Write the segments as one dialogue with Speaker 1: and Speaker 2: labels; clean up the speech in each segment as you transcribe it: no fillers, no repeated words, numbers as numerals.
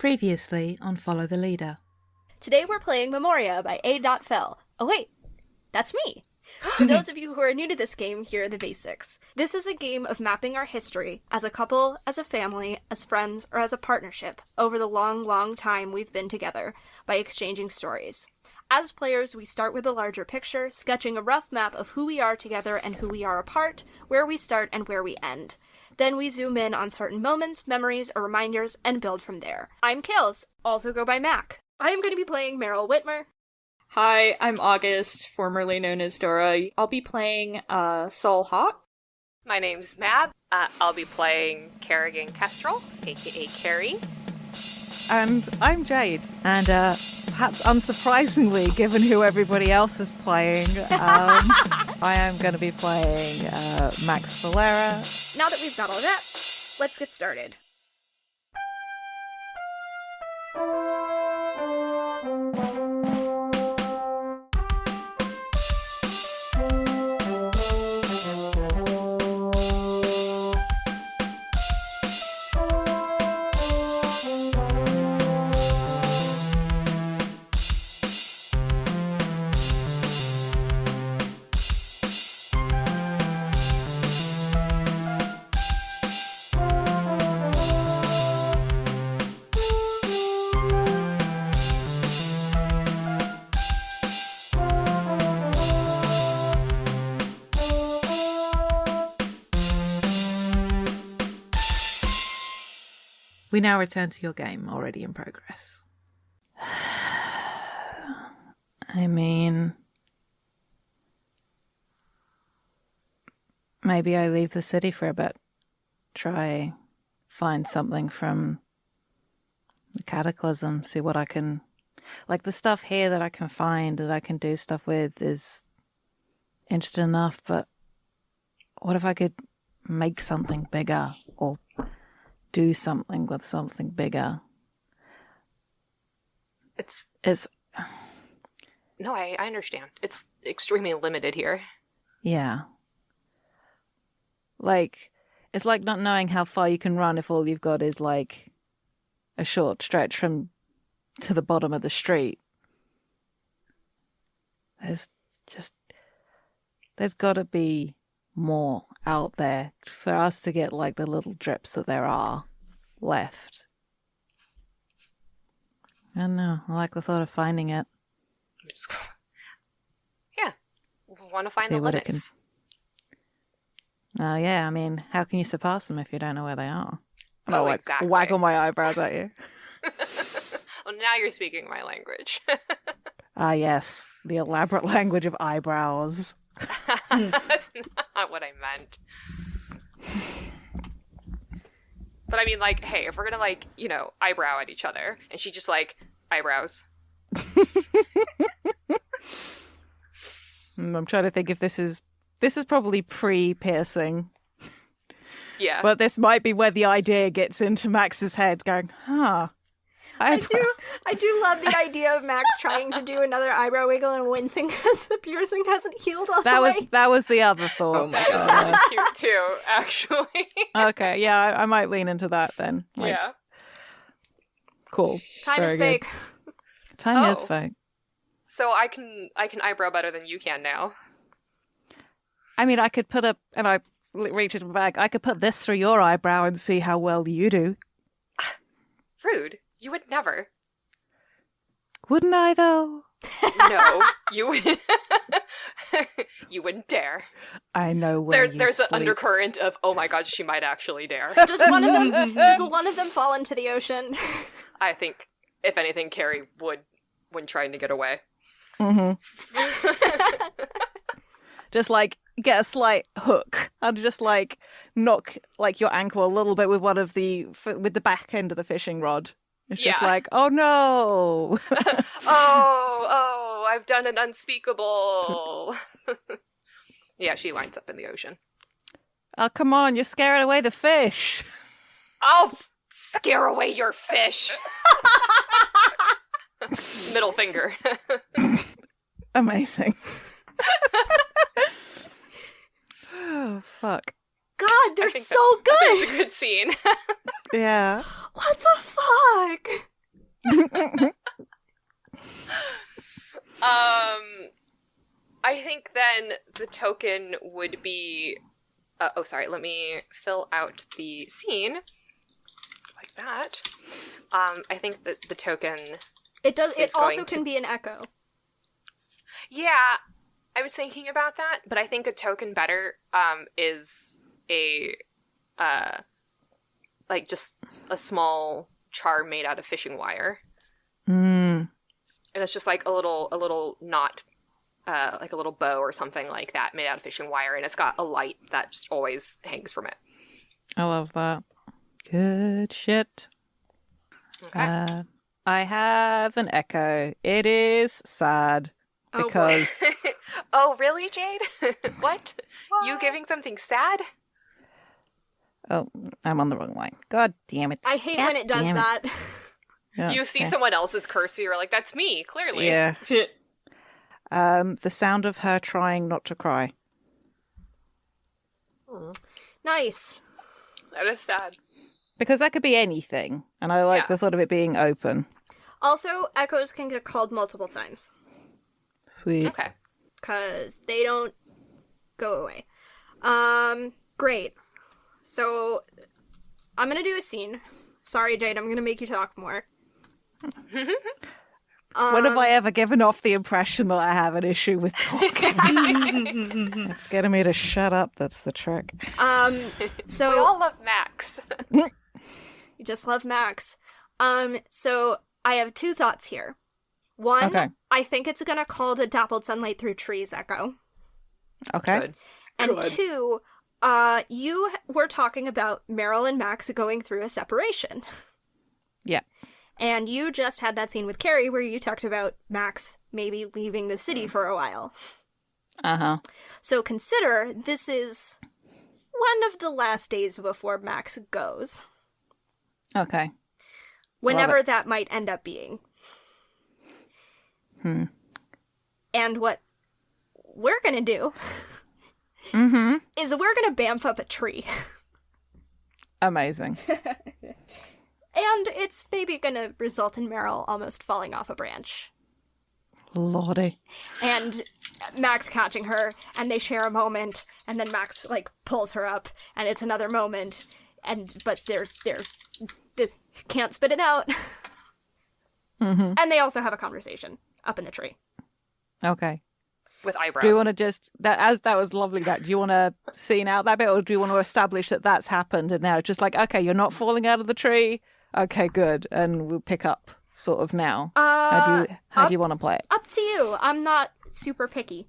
Speaker 1: Previously on Follow the Leader.
Speaker 2: Today we're playing Memoria by A.Fell. Oh wait, that's me! For those of you who are new to this game, here are the basics. This is a game of mapping our history, as a couple, as a family, as friends, or as a partnership, over the long time we've been together, by exchanging stories. As players, we start with a larger picture, sketching a rough map of who we are together and who we are apart, where we start and where we end. Then we zoom in on certain moments, memories, or reminders, and build from there. I'm Kales, also go by Mac. I am going to be playing Meryl Whitmer.
Speaker 3: Hi, I'm August, formerly known as Dora. I'll be playing Sol Hawk.
Speaker 4: My name's Mab. I'll be playing Kerrigan Kestrel, aka Carrie.
Speaker 5: And I'm Jade. And perhaps unsurprisingly, given who everybody else is playing, I am going to be playing Max Valera.
Speaker 2: Now that we've got all that, let's get started.
Speaker 1: We now return to your game, already in progress.
Speaker 5: I mean, maybe I leave the city for a bit. Try find something from the Cataclysm, see what I can... Like, the stuff here that I can find, that I can do stuff with is interesting enough, but what if I could make something bigger, or do something with something bigger?
Speaker 4: No, I understand. It's extremely limited here.
Speaker 5: Yeah. Like, it's like not knowing how far you can run if all you've got is like a short stretch from to the bottom of the street. There's got to be more out there for us to get like the little drips that there are left. I don't know. I like the thought of finding it.
Speaker 4: Yeah. Want to find
Speaker 5: See
Speaker 4: the
Speaker 5: what
Speaker 4: limits.
Speaker 5: it can... yeah, I mean, how can you surpass them if you don't know where they are? And I'll
Speaker 4: exactly.
Speaker 5: waggle my eyebrows at you.
Speaker 4: Well, now you're speaking my language.
Speaker 5: Yes. The elaborate language of eyebrows.
Speaker 4: That's not what I meant. But I mean, like, hey, if we're gonna, like, you know, eyebrow at each other, and she just, like, eyebrows.
Speaker 5: I'm trying to think if this is probably pre-piercing.
Speaker 4: Yeah.
Speaker 5: But this might be where the idea gets into Max's head, going,
Speaker 2: I do love the idea of Max trying to do another eyebrow wiggle and wincing because the piercing hasn't healed all the way.
Speaker 5: That was the other thought.
Speaker 3: Oh my god.
Speaker 4: Cute too, actually.
Speaker 5: Okay, yeah, I might lean into that then. Like,
Speaker 4: Yeah.
Speaker 5: Cool.
Speaker 2: Time
Speaker 5: Very
Speaker 2: is
Speaker 5: good.
Speaker 2: fake.
Speaker 5: Time is
Speaker 4: Oh.
Speaker 5: fake.
Speaker 4: So I can eyebrow better than you can now.
Speaker 5: I mean, I could put up, and I reach into my bag, I could put this through your eyebrow and see how well you do.
Speaker 4: Rude. You would never.
Speaker 5: Wouldn't I, though?
Speaker 4: No, you would. You wouldn't dare.
Speaker 5: I know where
Speaker 4: There's
Speaker 5: sleep.
Speaker 4: an undercurrent of, oh my god, she might actually dare.
Speaker 2: Does one of them fall into the ocean?
Speaker 4: I think, if anything, Carrie would when trying to get away.
Speaker 5: Mm-hmm. Just like get a slight hook and just like knock like your ankle a little bit with with the back end of the fishing rod. It's just
Speaker 4: Yeah.
Speaker 5: like, oh no.
Speaker 4: Oh, I've done an unspeakable. Yeah, she winds up in the ocean.
Speaker 5: Oh, come on, you're scaring away the fish.
Speaker 4: I'll scare away your fish. Middle finger.
Speaker 5: Amazing. Oh, fuck.
Speaker 2: God, they're
Speaker 4: I think
Speaker 2: so
Speaker 4: It's a
Speaker 2: good!
Speaker 4: good scene.
Speaker 5: Yeah.
Speaker 2: What the fuck?
Speaker 4: then the token would be... let me fill out the scene. Like that. I think that the token...
Speaker 2: It does. It also
Speaker 4: going to-
Speaker 2: can be an echo.
Speaker 4: Yeah, I was thinking about that, but I think a token better is a like just a small charm made out of fishing wire.
Speaker 5: Mm.
Speaker 4: And it's just like a little knot, like a little bow or something like that made out of fishing wire, and it's got a light that just always hangs from it.
Speaker 5: I love that. Good shit.
Speaker 4: Okay.
Speaker 5: I have an echo. It is sad
Speaker 2: Oh,
Speaker 5: because
Speaker 4: Oh, really, Jade? What? You giving something sad?
Speaker 5: oh, I'm on the wrong line. God damn it!
Speaker 2: I hate
Speaker 5: God
Speaker 2: when it does
Speaker 5: damn
Speaker 2: that.
Speaker 5: Yeah,
Speaker 4: You see
Speaker 5: okay.
Speaker 4: someone else's curse, you're like, that's me, clearly.
Speaker 5: Yeah. The sound of her trying not to cry.
Speaker 2: Nice.
Speaker 4: That is sad.
Speaker 5: Because that could be anything, and I like
Speaker 4: Yeah.
Speaker 5: the thought of it being open.
Speaker 2: Also, echoes can get called multiple times
Speaker 5: Sweet.
Speaker 4: Okay.
Speaker 2: because they don't go away. Great. So, I'm gonna do a scene. Sorry, Jade, I'm gonna make you talk more.
Speaker 5: When have I ever given off the impression that I have an issue with talking? It's getting me to shut up. That's the trick.
Speaker 2: So
Speaker 4: We all love Max.
Speaker 2: you just love Max. So I have two thoughts here. One,
Speaker 5: Okay.
Speaker 2: I think it's gonna call the dappled sunlight through trees echo.
Speaker 5: Okay.
Speaker 4: Good.
Speaker 2: And two, you were talking about Meryl and Max going through a separation.
Speaker 5: Yeah.
Speaker 2: And you just had that scene with Carrie where you talked about Max maybe leaving the city for a while.
Speaker 5: Uh-huh.
Speaker 2: So consider this is one of the last days before Max goes.
Speaker 5: Okay.
Speaker 2: Whenever that might end up being. And what we're gonna do is we're gonna bamf up a tree.
Speaker 5: Amazing.
Speaker 2: And it's maybe gonna result in Meryl almost falling off a branch.
Speaker 5: Lordy.
Speaker 2: And Max catching her, and they share a moment, and then Max, like, pulls her up, and it's another moment, but they can't spit it out. And they also have a conversation up in the tree.
Speaker 5: Okay.
Speaker 4: With eyebrows.
Speaker 5: Do you want to just that was lovely? That do you want to scene out that bit, or do you want to establish that that's happened and now it's just like, okay, you're not falling out of the tree. Okay, good, and we'll pick up sort of now. How do you want to play it?
Speaker 2: Up to you. I'm not super picky.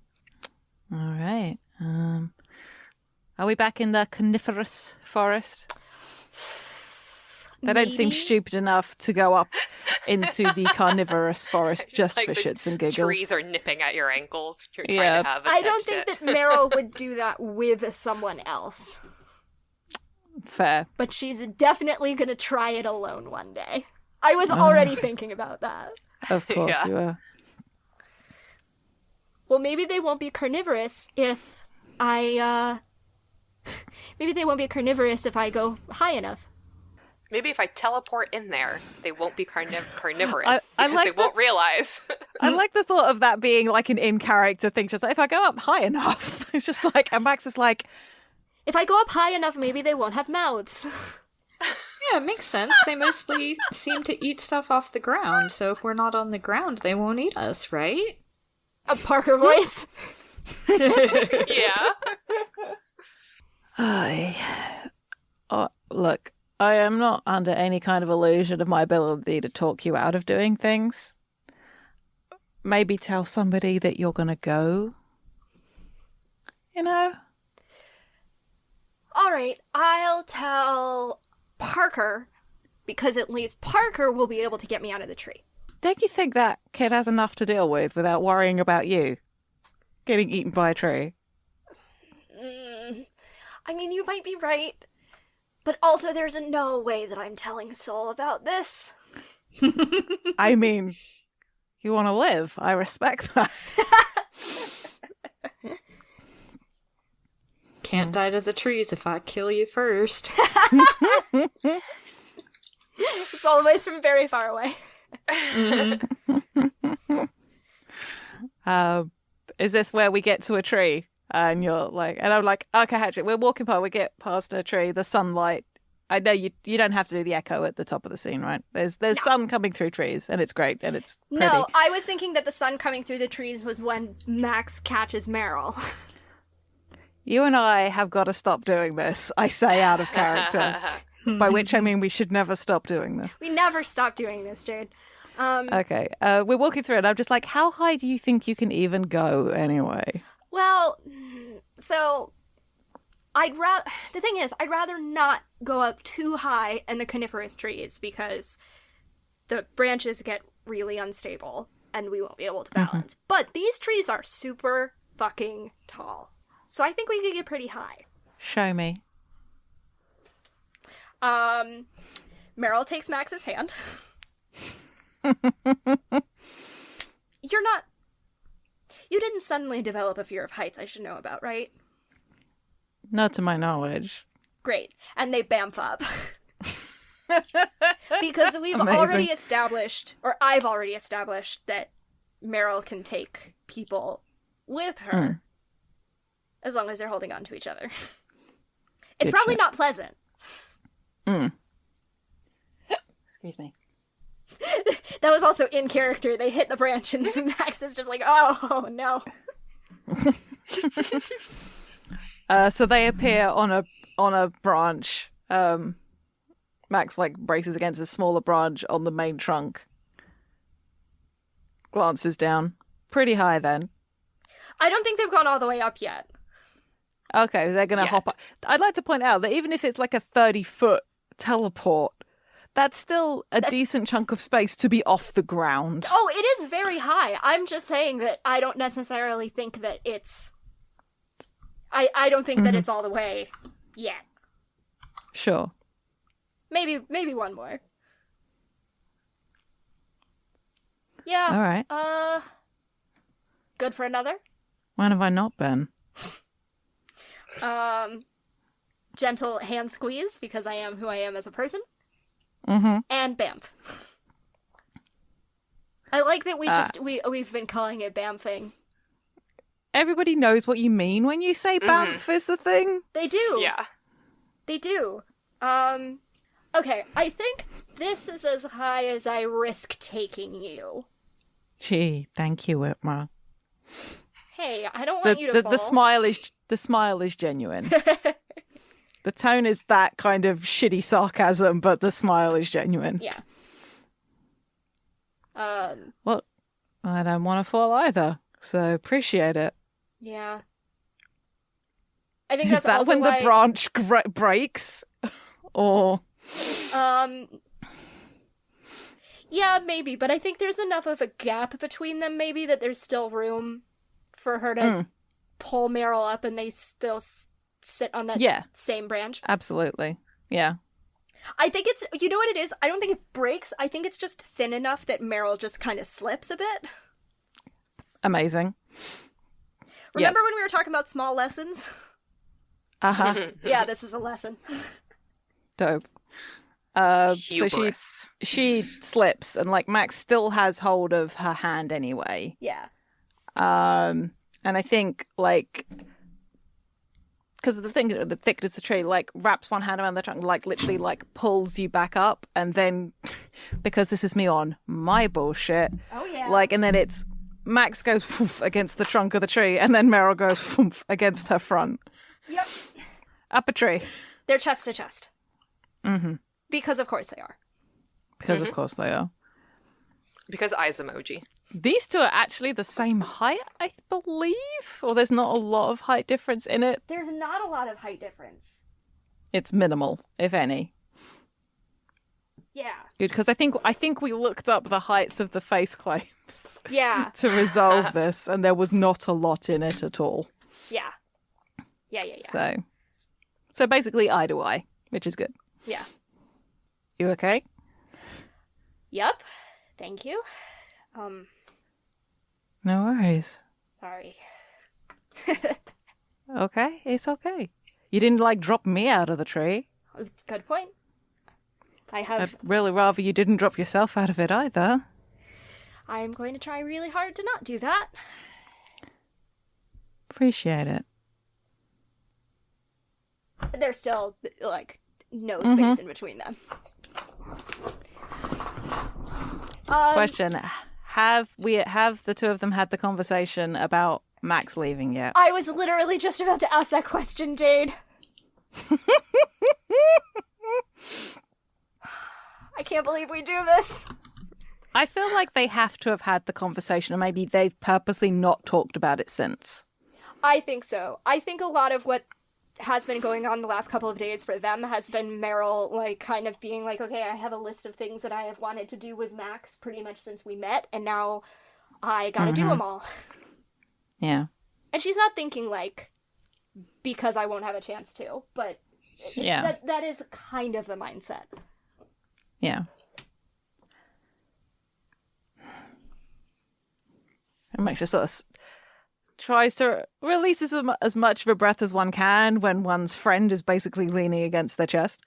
Speaker 5: All right. Are we back in the coniferous forest? They don't seem
Speaker 2: Maybe.
Speaker 5: stupid enough to go up into the carnivorous forest just
Speaker 4: Like
Speaker 5: for
Speaker 4: the
Speaker 5: shits and giggles.
Speaker 4: Trees are nipping at your ankles. You're trying
Speaker 5: Yeah.
Speaker 4: to have
Speaker 2: I don't think
Speaker 4: attention.
Speaker 2: that Meryl would do that with someone else.
Speaker 5: Fair.
Speaker 2: But she's definitely going to try it alone one day. I was already thinking about that.
Speaker 5: Of course
Speaker 4: Yeah.
Speaker 5: you are.
Speaker 2: Well, maybe they won't be carnivorous if I, Maybe they won't be carnivorous if I go high enough.
Speaker 4: Maybe if I teleport in there, they won't be carnivorous
Speaker 5: I
Speaker 4: because
Speaker 5: like
Speaker 4: they won't realize.
Speaker 5: I like the thought of that being like an in-character thing. Just like, if I go up high enough, it's just like, and Max is like,
Speaker 2: If I go up high enough, maybe they won't have mouths.
Speaker 3: Yeah, it makes sense. They mostly seem to eat stuff off the ground, so if we're not on the ground, they won't eat us, right?
Speaker 2: A Parker voice.
Speaker 4: Yeah.
Speaker 5: Look, I am not under any kind of illusion of my ability to talk you out of doing things. Maybe tell somebody that you're going to go. You know?
Speaker 2: All right, I'll tell Parker, because at least Parker will be able to get me out of the tree.
Speaker 5: Don't you think that kid has enough to deal with without worrying about you getting eaten by a tree?
Speaker 2: I mean, you might be right, but also there's no way that I'm telling Soul about this.
Speaker 5: I mean, you want to live. I respect that.
Speaker 3: Can't die to the trees if I kill you first.
Speaker 2: It's always from very far away.
Speaker 5: Is this where we get to a tree? And you're like, and I'm like, okay, Hatchet, we're walking by, we get past a tree, the sunlight. I know you don't have to do the echo at the top of the scene, right? There's sun coming through trees, and it's great, and it's pretty.
Speaker 2: No, I was thinking that the sun coming through the trees was when Max catches Meryl.
Speaker 5: You and I have got to stop doing this, I say out of character. By which I mean we should never stop doing this.
Speaker 2: We never stop doing this, Jade.
Speaker 5: Okay, we're walking through it. I'm just like, how high do you think you can even go anyway?
Speaker 2: Well, so the thing is, I'd rather not go up too high in the coniferous trees because the branches get really unstable and we won't be able to balance. But these trees are super fucking tall. So I think we could get pretty high.
Speaker 5: Show me.
Speaker 2: Meryl takes Max's hand. You didn't suddenly develop a fear of heights I should know about, right?
Speaker 5: Not to my knowledge.
Speaker 2: Great. And they bamf up. Because we've
Speaker 5: Amazing.
Speaker 2: already established, or I've already established, that Meryl can take people with her as long as they're holding on to each other. It's
Speaker 5: Good
Speaker 2: probably
Speaker 5: shit.
Speaker 2: not pleasant.
Speaker 5: Excuse me.
Speaker 2: That was also in character. They hit the branch and Max is just like, oh no.
Speaker 5: So they appear on a branch. Max like braces against a smaller branch on the main trunk. Glances down. Pretty high then.
Speaker 2: I don't think they've gone all the way up yet.
Speaker 5: Okay, they're going to hop up. I'd like to point out that even if it's like a 30-foot teleport, that's still a decent chunk of space to be off the ground.
Speaker 2: Oh, it is very high. I'm just saying that I don't necessarily think that it's... I don't think that it's all the way yet.
Speaker 5: Sure.
Speaker 2: Maybe one more. Yeah.
Speaker 5: All right.
Speaker 2: Good for another?
Speaker 5: When have I not been?
Speaker 2: Gentle hand squeeze, because I am who I am as a person. And Bamf. I like that we've been calling it Bamfing.
Speaker 5: Everybody knows what you mean when you say Banff is the thing.
Speaker 2: They do.
Speaker 4: Yeah.
Speaker 2: They do. Okay, I think this is as high as I risk taking you.
Speaker 5: Gee, thank you, Whitmer.
Speaker 2: Hey, I don't want you to fall.
Speaker 5: The smile is genuine. The tone is that kind of shitty sarcasm, but the smile is genuine.
Speaker 2: Yeah.
Speaker 5: Well, I don't want to fall either, so appreciate it.
Speaker 2: Yeah. I think
Speaker 5: Is
Speaker 2: that's
Speaker 5: that
Speaker 2: also
Speaker 5: when
Speaker 2: why...
Speaker 5: the branch breaks? Or...
Speaker 2: Yeah, maybe, but I think there's enough of a gap between them, maybe, that there's still room for her to pull Meryl up and they still sit on that same branch.
Speaker 5: Absolutely. Yeah.
Speaker 2: I think it's, you know what it is? I don't think it breaks. I think it's just thin enough that Meryl just kind of slips a bit.
Speaker 5: Amazing.
Speaker 2: Remember when we were talking about small lessons?
Speaker 5: Uh-huh.
Speaker 2: Yeah, this is a lesson.
Speaker 5: Dope. So
Speaker 4: Hubris.
Speaker 5: she slips and like Max still has hold of her hand anyway.
Speaker 2: Yeah.
Speaker 5: And I think like because the thickness of the tree like wraps one hand around the trunk, like literally like pulls you back up, and then because this is me on my bullshit.
Speaker 2: Oh yeah.
Speaker 5: Like, and then it's Max goes poof against the trunk of the tree, and then Meryl goes poof against her front.
Speaker 2: Yep.
Speaker 5: Up a tree.
Speaker 2: They're chest to chest.
Speaker 5: Mm-hmm.
Speaker 2: Because of course they are.
Speaker 5: Because of course they are.
Speaker 4: Because eyes emoji.
Speaker 5: These two are actually the same height, I believe, or there's not a lot of height difference in it.
Speaker 2: There's not a lot of height difference.
Speaker 5: It's minimal, if any.
Speaker 2: Yeah.
Speaker 5: Good, because I think we looked up the heights of the face claims.
Speaker 2: Yeah.
Speaker 5: To resolve this, and there was not a lot in it at all.
Speaker 2: Yeah. Yeah.
Speaker 5: So basically eye to eye, which is good.
Speaker 2: Yeah.
Speaker 5: You okay?
Speaker 2: Yep. Thank you.
Speaker 5: No worries.
Speaker 2: Sorry.
Speaker 5: Okay, it's okay. You didn't like drop me out of the tree.
Speaker 2: Good point.
Speaker 5: I'd really rather you didn't drop yourself out of it either.
Speaker 2: I'm going to try really hard to not do that.
Speaker 5: Appreciate it.
Speaker 2: There's still, like, no space in between them.
Speaker 5: Question: have the two of them had the conversation about Max leaving yet?
Speaker 2: I was literally just about to ask that question, Jade. I can't believe we do this.
Speaker 5: I feel like they have to have had the conversation, or maybe they've purposely not talked about it since.
Speaker 2: I think so. I think a lot of what has been going on the last couple of days for them has been Meryl, like, kind of being like, okay, I have a list of things that I have wanted to do with Max pretty much since we met, and now I gotta do them all.
Speaker 5: Yeah.
Speaker 2: And she's not thinking, like, because I won't have a chance to, but
Speaker 5: Yeah.
Speaker 2: that is kind of the mindset.
Speaker 5: Yeah. And makes you sort of tries to release as much of a breath as one can when one's friend is basically leaning against their chest.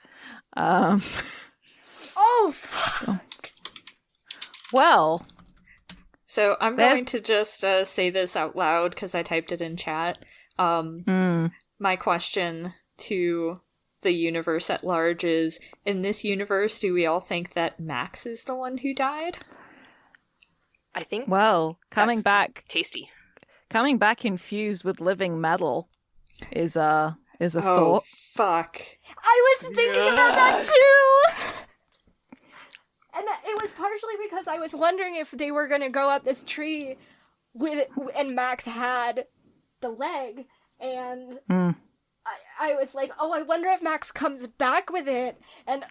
Speaker 2: Oh, fuck.
Speaker 5: Well.
Speaker 3: So I'm going to just say this out loud because I typed it in chat. My question to the universe at large is, in this universe, do we all think that Max is the one who died?
Speaker 4: I think.
Speaker 5: Well, coming back infused with living metal is a thought.
Speaker 3: Fuck.
Speaker 2: I was thinking about that too! And it was partially because I was wondering if they were going to go up this tree and Max had the leg, and I was like, oh, I wonder if Max comes back with it, and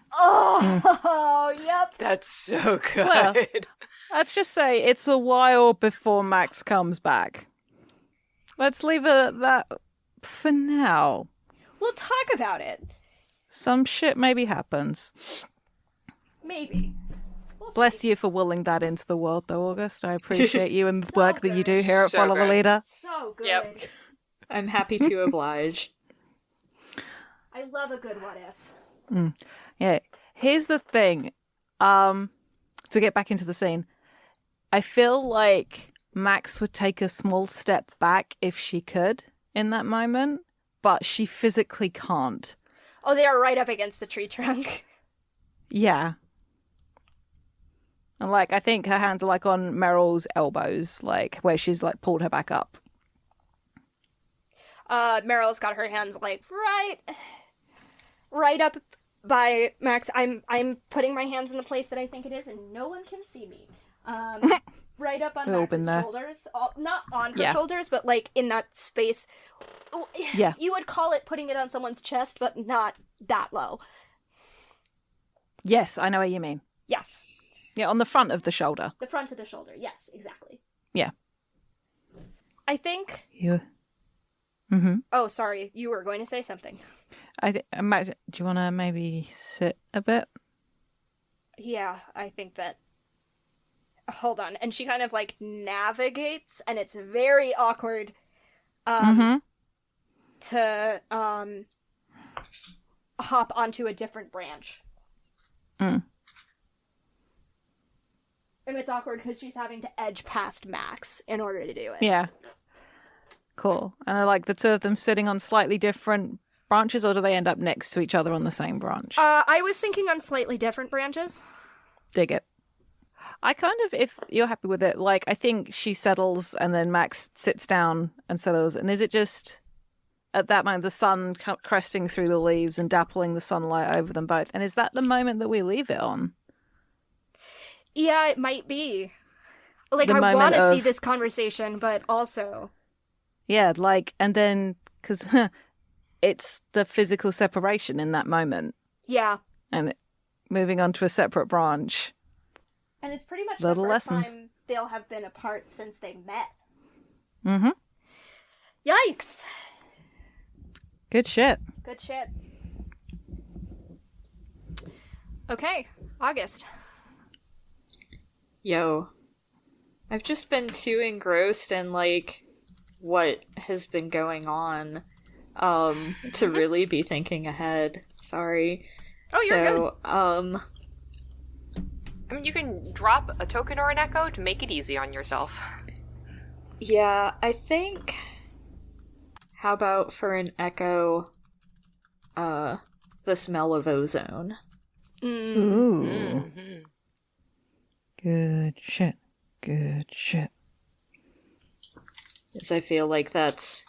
Speaker 2: yep.
Speaker 4: That's so good.
Speaker 5: Well, let's just say it's a while before Max comes back. Let's leave it at that for now.
Speaker 2: We'll talk about it.
Speaker 5: Some shit maybe happens.
Speaker 2: Maybe. We'll
Speaker 5: Bless
Speaker 2: see.
Speaker 5: you for willing that into the world, though, August. I appreciate you and the
Speaker 2: So
Speaker 5: work that you do
Speaker 2: good.
Speaker 5: here at
Speaker 4: So
Speaker 5: Follow the
Speaker 4: good.
Speaker 5: Leader.
Speaker 2: So good.
Speaker 4: Yep.
Speaker 3: I'm happy to oblige.
Speaker 2: I love a good what if.
Speaker 5: Yeah. Here's the thing. To get back into the scene, I feel like Max would take a small step back if she could in that moment, but she physically can't.
Speaker 2: Oh, they are right up against the tree trunk.
Speaker 5: Yeah. And, like, I think her hands are, like, on Meryl's elbows, like, where she's, like, pulled her back up.
Speaker 2: Meryl's got her hands, like, right up by Max. I'm putting my hands in the place that I think it is, and no one can see me. Right up on
Speaker 5: We've all been
Speaker 2: Max's
Speaker 5: there.
Speaker 2: shoulders. Not on her
Speaker 5: Yeah.
Speaker 2: shoulders, but, like, in that space.
Speaker 5: Yeah.
Speaker 2: You would call it putting it on someone's chest, but not that low.
Speaker 5: Yes, I know what you mean.
Speaker 2: Yes.
Speaker 5: Yeah, on the front of the shoulder.
Speaker 2: The front of the shoulder. Yes, exactly.
Speaker 5: Yeah.
Speaker 2: I think...
Speaker 5: You. Mm-hmm.
Speaker 2: Oh, sorry. You were going to say something.
Speaker 5: Max, do you want to maybe sit a bit?
Speaker 2: Yeah, I think that... Hold on. And she kind of, like, navigates, and it's very awkward to hop onto a different branch.
Speaker 5: Mm.
Speaker 2: And it's awkward because she's having to edge past Max in order to do it.
Speaker 5: Yeah. Cool. And are, like, the two of them sitting on slightly different branches, or do they end up next to each other on the same branch?
Speaker 2: I was thinking on slightly different branches.
Speaker 5: Dig it. I kind of, if you're happy with it, like, I think she settles and then Max sits down and settles. And is it just, at that moment, the sun cresting through the leaves and dappling the sunlight over them both? And is that the moment that we leave it on?
Speaker 2: Yeah, it might be. Like,
Speaker 5: The
Speaker 2: I
Speaker 5: moment
Speaker 2: want to see
Speaker 5: of-
Speaker 2: this conversation, but also...
Speaker 5: Yeah, like, and then, because it's the physical separation in that moment.
Speaker 2: Yeah.
Speaker 5: And moving on to a separate branch.
Speaker 2: And it's pretty much
Speaker 5: Little
Speaker 2: the first
Speaker 5: lessons.
Speaker 2: time they'll have been apart since they met.
Speaker 5: Mm-hmm.
Speaker 2: Yikes!
Speaker 5: Good shit.
Speaker 2: Good shit. Okay, August.
Speaker 3: Yo. I've just been too engrossed in, like, what has been going on, to really be thinking ahead. Sorry.
Speaker 2: Oh, you're good.
Speaker 3: So,
Speaker 4: I mean, you can drop a token or an echo to make it easy on yourself.
Speaker 3: yeah, I think How about for an echo, the smell of ozone?
Speaker 5: Ooh.
Speaker 4: Mm-hmm.
Speaker 5: Good shit. Good shit.
Speaker 3: Because I feel like that's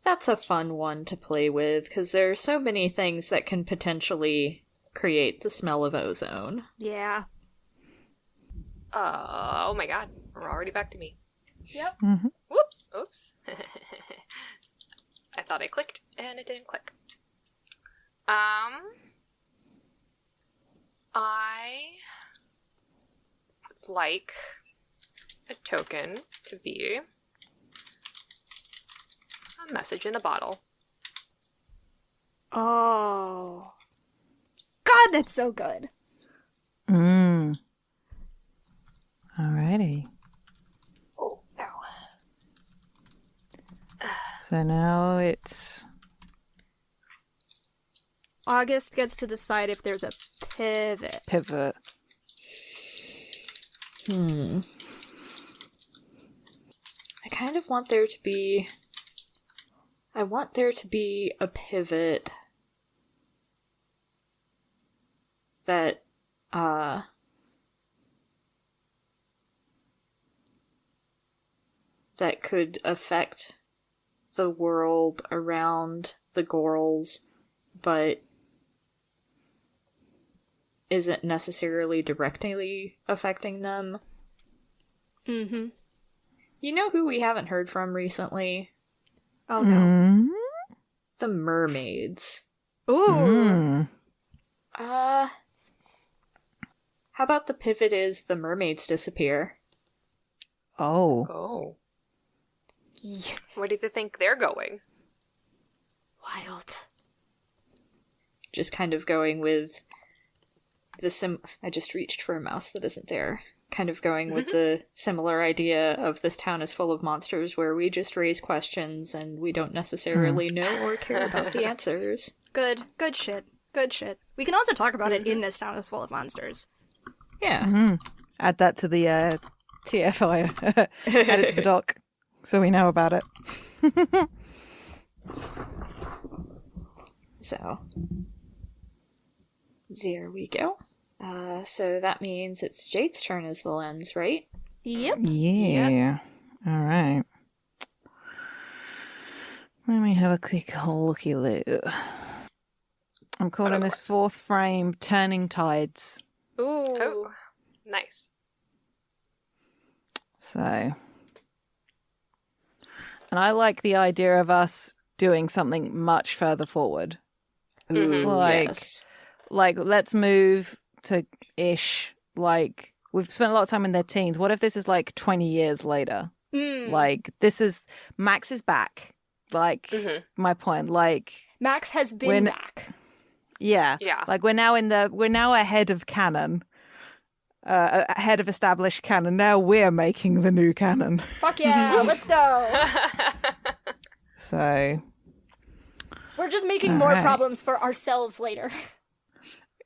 Speaker 3: a fun one to play with, because there are so many things that can potentially create the smell of ozone.
Speaker 2: Yeah.
Speaker 4: Oh my god, we're already back to me.
Speaker 2: Yep.
Speaker 5: Mm-hmm.
Speaker 4: Whoops, oops. I thought I clicked, and it didn't click. I would like a token to be a message in a bottle.
Speaker 2: Oh. God, that's so good.
Speaker 5: Alrighty.
Speaker 4: Oh, no.
Speaker 5: So now it's...
Speaker 2: August gets to decide if there's a pivot.
Speaker 5: pivot.
Speaker 3: I kind of want there to be... I want there to be a pivot that, that could affect the world around the Gulls, but isn't necessarily directly affecting them.
Speaker 2: Mm-hmm.
Speaker 3: You know who we haven't heard from recently?
Speaker 2: Oh, no.
Speaker 5: Mm.
Speaker 3: The mermaids.
Speaker 2: Ooh.
Speaker 3: How about the pivot is the mermaids disappear?
Speaker 5: Oh.
Speaker 4: Oh.
Speaker 2: Yeah.
Speaker 4: Where do you think they're going?
Speaker 2: Wild.
Speaker 3: Just kind of going with the I just reached for a mouse that isn't there. Kind of going with the similar idea of this town is full of monsters where we just raise questions and we don't necessarily know or care about the answers.
Speaker 2: Good shit. Good shit. We can also talk about it in this town is full of monsters.
Speaker 3: Yeah.
Speaker 5: Add that to the TFI. Add it to the doc so we know about it.
Speaker 3: So, there we go. So that means it's Jade's turn as the lens, right?
Speaker 2: Yep.
Speaker 5: Yeah. All right. Let me have a quick looky-loo. I'm calling this fourth frame Turning Tides.
Speaker 2: Ooh.
Speaker 4: Oh, nice.
Speaker 5: So, and I like the idea of us doing something much further forward.
Speaker 3: Ooh,
Speaker 5: Like-
Speaker 3: yes.
Speaker 5: Like, let's move to ish. Like, we've spent a lot of time in their teens. What if this is like 20 years later?
Speaker 2: Mm.
Speaker 5: Like, this is Max is back. Like, my point. Like,
Speaker 2: Max has been
Speaker 5: When-
Speaker 2: back.
Speaker 5: yeah,
Speaker 4: Yeah.
Speaker 5: like we're now ahead of canon, ahead of established canon. Now we're making the new canon.
Speaker 2: Fuck yeah, let's go.
Speaker 5: So,
Speaker 2: We're just making more
Speaker 5: Alright.
Speaker 2: problems for ourselves later.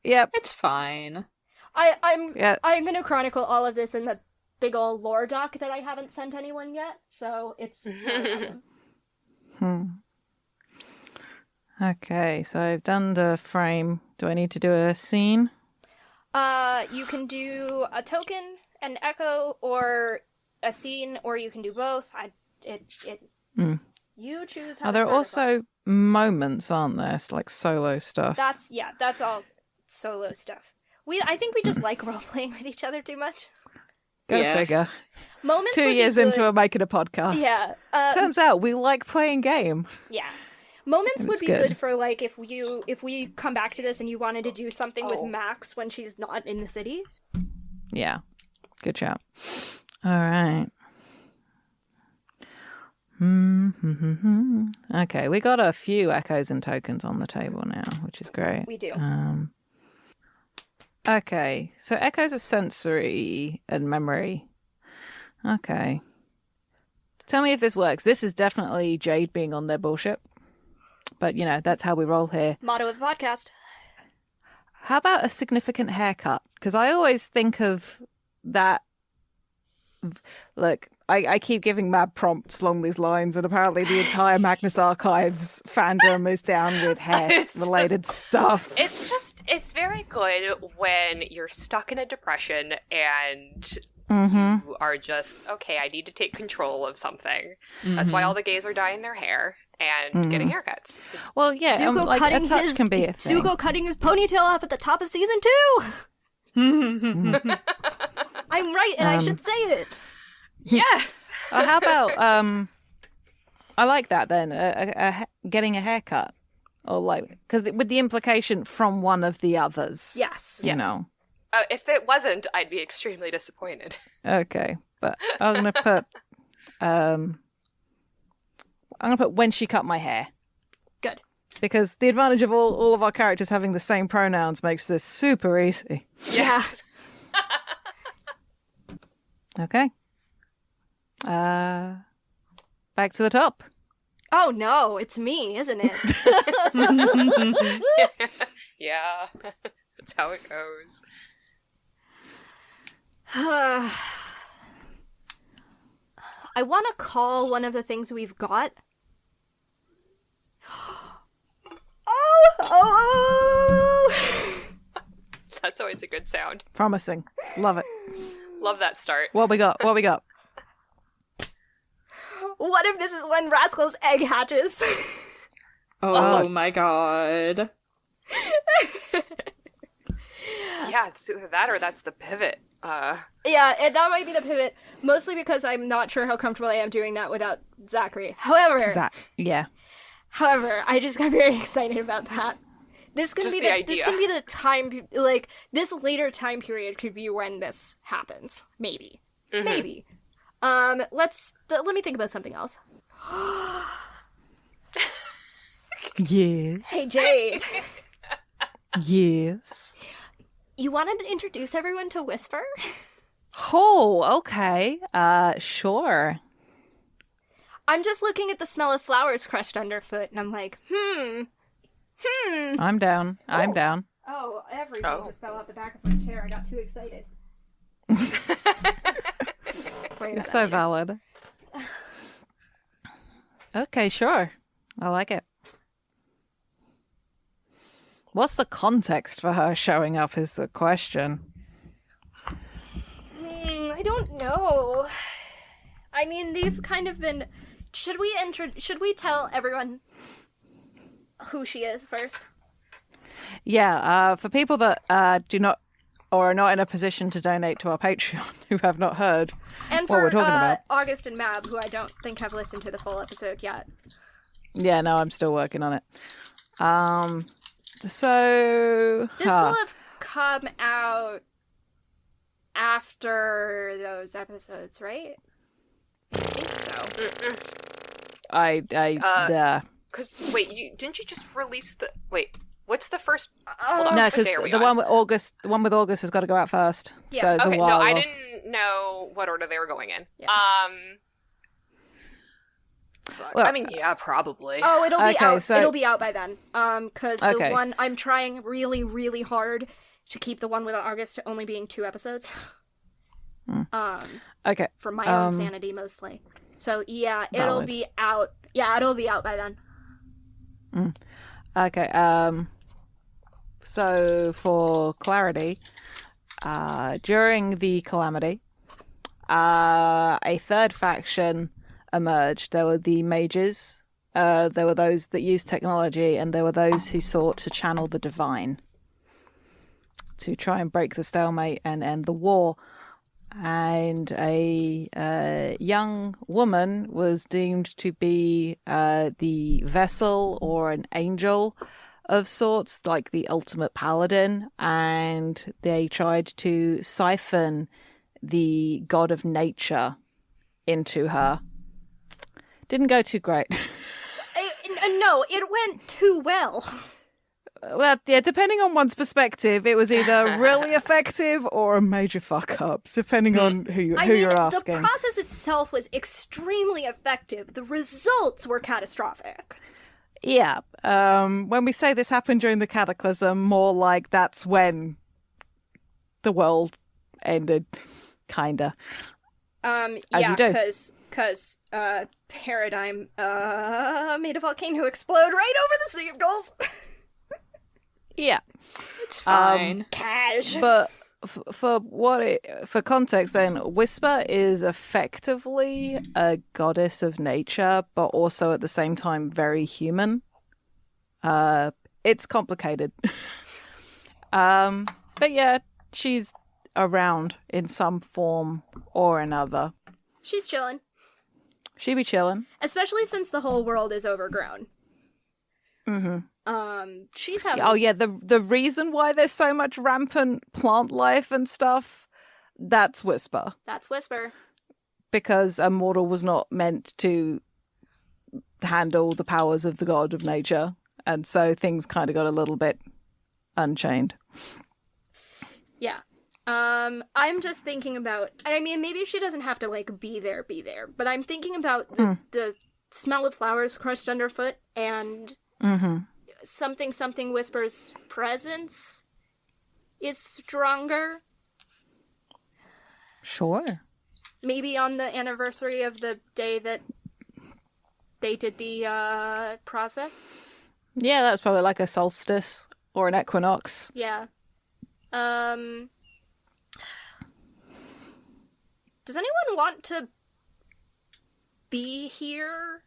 Speaker 5: yep,
Speaker 3: It's fine.
Speaker 2: I'm
Speaker 5: yeah.
Speaker 2: gonna chronicle all of this in the big ol' lore doc that I haven't sent anyone yet, so it's not a problem.
Speaker 5: Okay, so I've done the frame. Do I need to do a scene?
Speaker 2: You can do a token, an echo, or a scene, or you can do both. You choose how
Speaker 5: Are
Speaker 2: to
Speaker 5: there
Speaker 2: start it
Speaker 5: also moments, aren't there? It's like solo stuff.
Speaker 2: off. That's all solo stuff. I think we just like role playing with each other too much.
Speaker 5: Go
Speaker 3: Yeah.
Speaker 5: figure.
Speaker 2: Moments
Speaker 5: 2
Speaker 2: would be
Speaker 5: years
Speaker 2: good.
Speaker 5: into making a podcast.
Speaker 2: Yeah.
Speaker 5: Turns out we like playing game.
Speaker 2: Yeah. Moments
Speaker 5: And
Speaker 2: would
Speaker 5: it's
Speaker 2: be
Speaker 5: good.
Speaker 2: good for like if we come back to this and you wanted to do something with Max when she's not in the city.
Speaker 5: Yeah. Good job. All right. Okay, we got a few echoes and tokens on the table now, which is great.
Speaker 2: We do.
Speaker 5: Okay, so echoes are sensory and memory. Okay. Tell me if this works. This is definitely Jade being on their bullshit. But, you know, that's how we roll here.
Speaker 2: Motto of the podcast.
Speaker 5: How about a significant haircut? Because I always think of that look, I keep giving mad prompts along these lines, and apparently the entire Magnus Archives fandom is down with hair-related stuff.
Speaker 4: It's very good when you're stuck in a depression and you are just, okay, I need to take control of something. That's why all the gays are dyeing their hair and getting haircuts.
Speaker 5: Well, yeah,
Speaker 2: Zuko
Speaker 5: like
Speaker 2: cutting
Speaker 5: a touch
Speaker 2: his
Speaker 5: can be a thing.
Speaker 2: Zuko cutting his ponytail off at the top of season 2. I'm right, and I should say it.
Speaker 4: Yes.
Speaker 5: How about I like that then, getting a haircut, or like because with the implication from one of the others.
Speaker 2: Yes.
Speaker 5: You know.
Speaker 4: If it wasn't, I'd be extremely disappointed.
Speaker 5: Okay, but I'm gonna put when she cut my hair.
Speaker 2: Good.
Speaker 5: Because the advantage of all of our characters having the same pronouns makes this super easy.
Speaker 4: Yes.
Speaker 5: Okay. Back to the top.
Speaker 2: Oh no, it's me, isn't it?
Speaker 4: Yeah. That's how it goes.
Speaker 2: I want to call one of the things we've got. Oh!
Speaker 4: That's always a good sound.
Speaker 5: Promising. Love it.
Speaker 4: Love that start.
Speaker 5: What we got?
Speaker 2: What if this is when Rascal's egg hatches?
Speaker 3: Oh my god.
Speaker 4: Yeah, it's either that or that's the pivot.
Speaker 2: Yeah, that might be the pivot. Mostly because I'm not sure how comfortable I am doing that without Zachary. However, I just got very excited about that. This can
Speaker 4: Just
Speaker 2: be
Speaker 4: the
Speaker 2: the
Speaker 4: idea.
Speaker 2: this can be the time, like this later time period could be when this happens. Maybe. Maybe. Let me think about something else.
Speaker 5: Yes.
Speaker 2: Hey Jade,
Speaker 5: Yes.
Speaker 2: you wanted to introduce everyone to Whisper?
Speaker 5: Oh, okay. Sure.
Speaker 2: I'm just looking at the smell of flowers crushed underfoot, and I'm like,
Speaker 5: I'm down. I'm down.
Speaker 2: Oh, everything just fell out the back of my chair. I got too excited.
Speaker 5: It's so valid. Okay, sure. I like it. What's the context for her showing up is the question.
Speaker 2: I don't know. I mean, they've kind of been... Should we tell everyone who she is first?
Speaker 5: Yeah, for people that do not or are not in a position to donate to our Patreon who have not heard
Speaker 2: And
Speaker 5: what
Speaker 2: for
Speaker 5: we're talking about.
Speaker 2: August and Mab, who I don't think have listened to the full episode yet.
Speaker 5: Yeah, no, I'm still working on it. So...
Speaker 2: This will have come out after those episodes, right? I think so.
Speaker 4: Because, wait, didn't you just release the... Wait, what's the first... Hold on,
Speaker 5: No,
Speaker 4: what
Speaker 5: because
Speaker 4: day are we
Speaker 5: the
Speaker 4: on?
Speaker 5: one with August has got to go out first.
Speaker 2: Yeah.
Speaker 5: So it's
Speaker 4: Okay,
Speaker 5: a while.
Speaker 4: no, I didn't know what order they were going in.
Speaker 2: Yeah.
Speaker 4: Fuck.
Speaker 5: Well,
Speaker 4: I mean, yeah, probably.
Speaker 2: Oh, it'll be
Speaker 5: Okay,
Speaker 2: out.
Speaker 5: so-
Speaker 2: It'll be out by then. Because the
Speaker 5: Okay.
Speaker 2: one I'm trying really, really hard to keep the one with August to only being 2 episodes.
Speaker 5: Okay.
Speaker 2: For my own sanity, mostly. So yeah, it'll
Speaker 5: Valid.
Speaker 2: be out. Yeah, it'll be out by then.
Speaker 5: Okay. So for clarity, during the calamity, a third faction emerged. There were the mages. There were those that used technology, and there were those who sought to channel the divine to try and break the stalemate and end the war. And a young woman was deemed to be the vessel or an angel of sorts, like the ultimate paladin, and they tried to siphon the god of nature into her. Didn't go too great.
Speaker 2: No, it went too well.
Speaker 5: Well, yeah, depending on one's perspective, it was either really effective or a major fuck up, depending on who you're asking.
Speaker 2: The process itself was extremely effective. The results were catastrophic.
Speaker 5: Yeah. When we say this happened during the cataclysm, more like that's when the world ended, kinda.
Speaker 2: Yeah, because Paradigm made a volcano explode right over the City of Gulls.
Speaker 5: Yeah.
Speaker 3: It's fine.
Speaker 2: Cash.
Speaker 5: But for context, then Whisper is effectively a goddess of nature, but also at the same time very human. It's complicated. But yeah, she's around in some form or another.
Speaker 2: She's chilling.
Speaker 5: She be chilling.
Speaker 2: Especially since the whole world is overgrown.
Speaker 5: Mm-hmm.
Speaker 2: She's having...
Speaker 5: Oh yeah, the reason why there's so much rampant plant life and stuff, that's Whisper.
Speaker 2: That's Whisper.
Speaker 5: Because a mortal was not meant to handle the powers of the god of nature, and so things kind of got a little bit unchained.
Speaker 2: Yeah. I'm just thinking about... I mean, maybe she doesn't have to, like, be there, but I'm thinking about the smell of flowers crushed underfoot and...
Speaker 5: Mm-hmm.
Speaker 2: Something Whisper's presence is stronger.
Speaker 5: Sure.
Speaker 2: Maybe on the anniversary of the day that they did the process.
Speaker 5: Yeah, that's probably like a solstice or an equinox.
Speaker 2: Yeah. Does anyone want to be there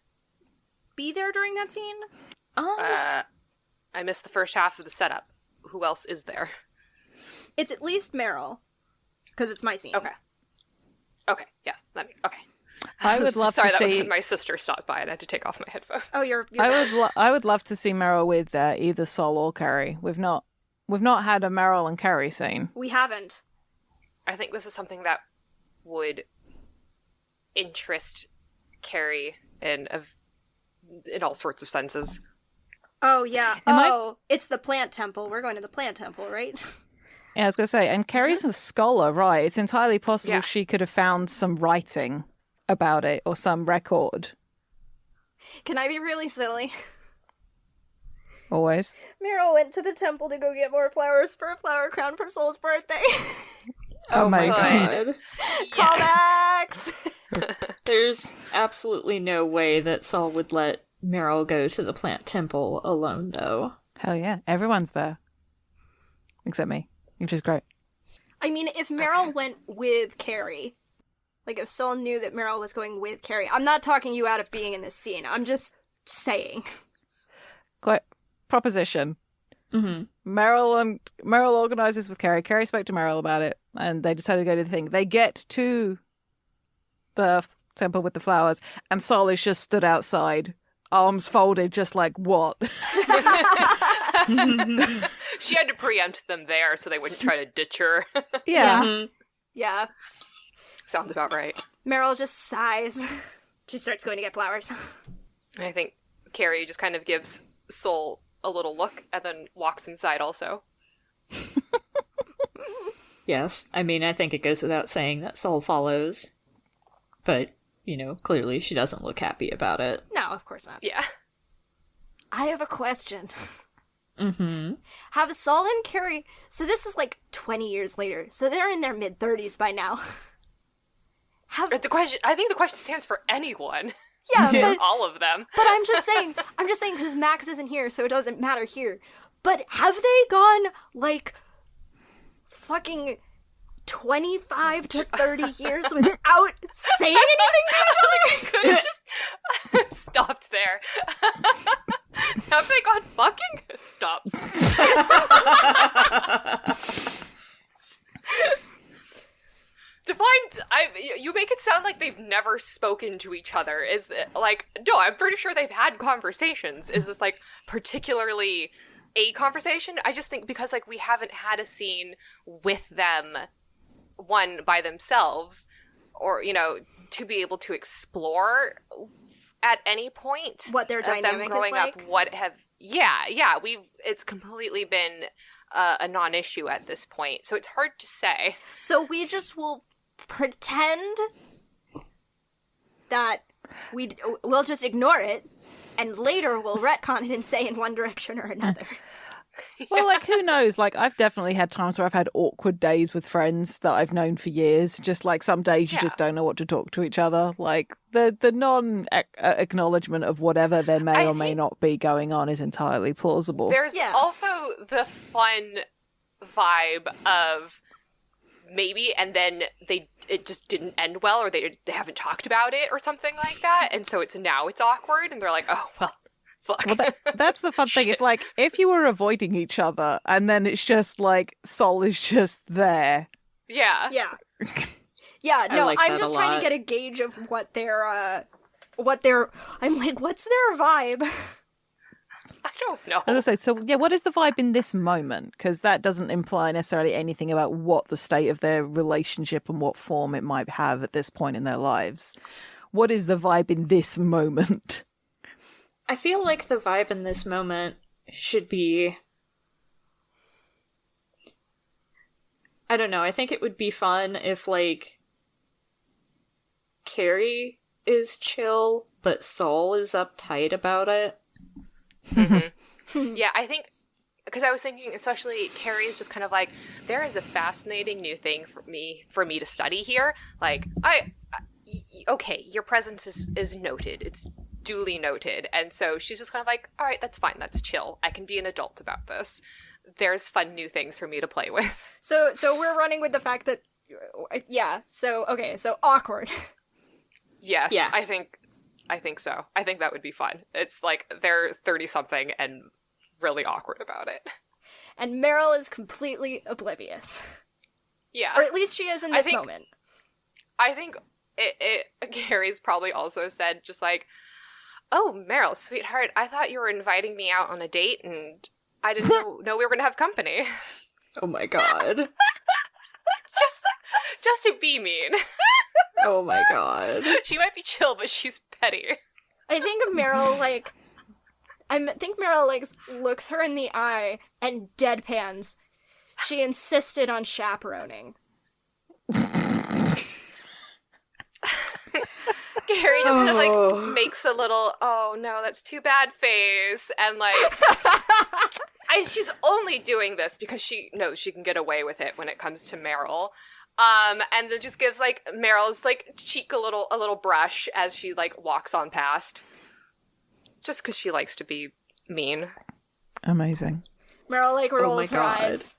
Speaker 2: during that scene?
Speaker 4: I missed the first half of the setup. Who else is there?
Speaker 2: It's at least Meryl, because it's my scene.
Speaker 4: Okay. Yes. Okay.
Speaker 5: I would love
Speaker 4: Sorry,
Speaker 5: to
Speaker 4: that was
Speaker 5: see.
Speaker 4: when my sister stopped by and I had to take off my headphones.
Speaker 2: Oh, you're
Speaker 5: I would love to see Meryl with either Sol or Carrie. We've not had a Meryl and Carrie scene.
Speaker 2: We haven't.
Speaker 4: I think this is something that would interest Carrie in all sorts of senses.
Speaker 2: Oh, yeah. It's the plant temple. We're going to the plant temple, right?
Speaker 5: Yeah, I was going to say, and Carrie's a scholar, right? It's entirely possible she could have found some writing about it or some record.
Speaker 2: Can I be really silly?
Speaker 5: Always.
Speaker 2: Meryl went to the temple to go get more flowers for a flower crown for Sol's birthday.
Speaker 5: Oh my
Speaker 3: god.
Speaker 2: Callbacks!
Speaker 3: There's absolutely no way that Sol would let Meryl go to the plant temple alone, though.
Speaker 5: Hell yeah. Everyone's there. Except me, which is great.
Speaker 2: I mean, if Meryl went with Carrie, like if Sol knew that Meryl was going with Carrie, I'm not talking you out of being in this scene. I'm just saying.
Speaker 5: Quite proposition.
Speaker 3: Mm-hmm.
Speaker 5: Meryl organizes with Carrie. Carrie spoke to Meryl about it, and they decided to go to the thing. They get to the temple with the flowers, and Sol is just stood outside, arms folded, just like, what?
Speaker 4: She had to preempt them there so they wouldn't try to ditch her.
Speaker 5: Yeah.
Speaker 3: Mm-hmm.
Speaker 2: Yeah.
Speaker 4: Sounds about right.
Speaker 2: Meryl just sighs. She starts going to get flowers.
Speaker 4: I think Carrie just kind of gives Sol a little look and then walks inside also.
Speaker 3: Yes, I mean, I think it goes without saying that Sol follows. But, clearly she doesn't look happy about it.
Speaker 2: No, of course not.
Speaker 4: Yeah.
Speaker 2: I have a question.
Speaker 3: Mm-hmm.
Speaker 2: Have Sol and Carrie... So this is like 20 years later, so they're in their mid-30s by now.
Speaker 4: I think the question stands for anyone.
Speaker 2: Yeah, but...
Speaker 4: all of them.
Speaker 2: But I'm just saying because Max isn't here, so it doesn't matter here. But have they gone, like, fucking 25 to 30 years without saying anything to each other?
Speaker 4: Could have just stopped there. Have they gone fucking? Stops. You make it sound like they've never spoken to each other. Is it, like, no, I'm pretty sure they've had conversations. Is this, like, particularly a conversation? I just think because, like, we haven't had a scene with them, one, by themselves, or, to be able to explore at any point
Speaker 2: what their dynamic
Speaker 4: them growing
Speaker 2: is like.
Speaker 4: up, it's completely been a non-issue at this point, so it's hard to say.
Speaker 2: So we just will pretend that we'll just ignore it, and later we'll retcon it and say in one direction or another.
Speaker 5: Well, like, who knows? Like, I've definitely had times where I've had awkward days with friends that I've known for years. Just like some days you just don't know what to talk to each other. Like, the non-acknowledgement of whatever there may or may not be going on is entirely plausible.
Speaker 4: There's also the fun vibe of maybe, and then it just didn't end well, or they haven't talked about it or something like that, and so it's awkward, and they're like, oh, well. Fuck.
Speaker 5: Well, that's the fun thing. If you were avoiding each other, and then it's just like Sol is just there.
Speaker 2: Yeah. No, I'm just trying to get a gauge of what their. I'm like, what's their vibe?
Speaker 4: I don't know.
Speaker 5: As I say, so yeah, what is the vibe in this moment? Because that doesn't imply necessarily anything about what the state of their relationship and what form it might have at this point in their lives. What is the vibe in this moment?
Speaker 3: I feel like the vibe in this moment should be... I don't know, I think it would be fun if, like, Carrie is chill, but Sol is uptight about it.
Speaker 4: Mm-hmm. Yeah, I think... Because I was thinking, especially, Carrie is just kind of like, there is a fascinating new thing for me to study here. Like, okay, your presence is noted. It's duly noted. And so she's just kind of like, all right, that's fine. That's chill. I can be an adult about this. There's fun new things for me to play with.
Speaker 2: So we're running with the fact that, so awkward.
Speaker 4: Yes,
Speaker 3: yeah.
Speaker 4: I think so. I think that would be fun. It's like they're 30-something and really awkward about it.
Speaker 2: And Meryl is completely oblivious.
Speaker 4: Yeah.
Speaker 2: Or at least she is in this moment.
Speaker 4: I think Gary's probably also said just like, oh, Meryl, sweetheart, I thought you were inviting me out on a date and I didn't know we were going to have company.
Speaker 3: Oh my god.
Speaker 4: just to be mean.
Speaker 3: Oh my god.
Speaker 4: She might be chill, but she's petty.
Speaker 2: I think Meryl, looks her in the eye and deadpans. She insisted on chaperoning.
Speaker 4: Gary just kind of like makes a little, oh no, that's too bad face, and like, she's only doing this because she knows she can get away with it when it comes to Meryl, and then just gives like Meryl's like cheek a little brush as she like walks on past, just because she likes to be mean.
Speaker 5: Amazing.
Speaker 2: Meryl like rolls her eyes.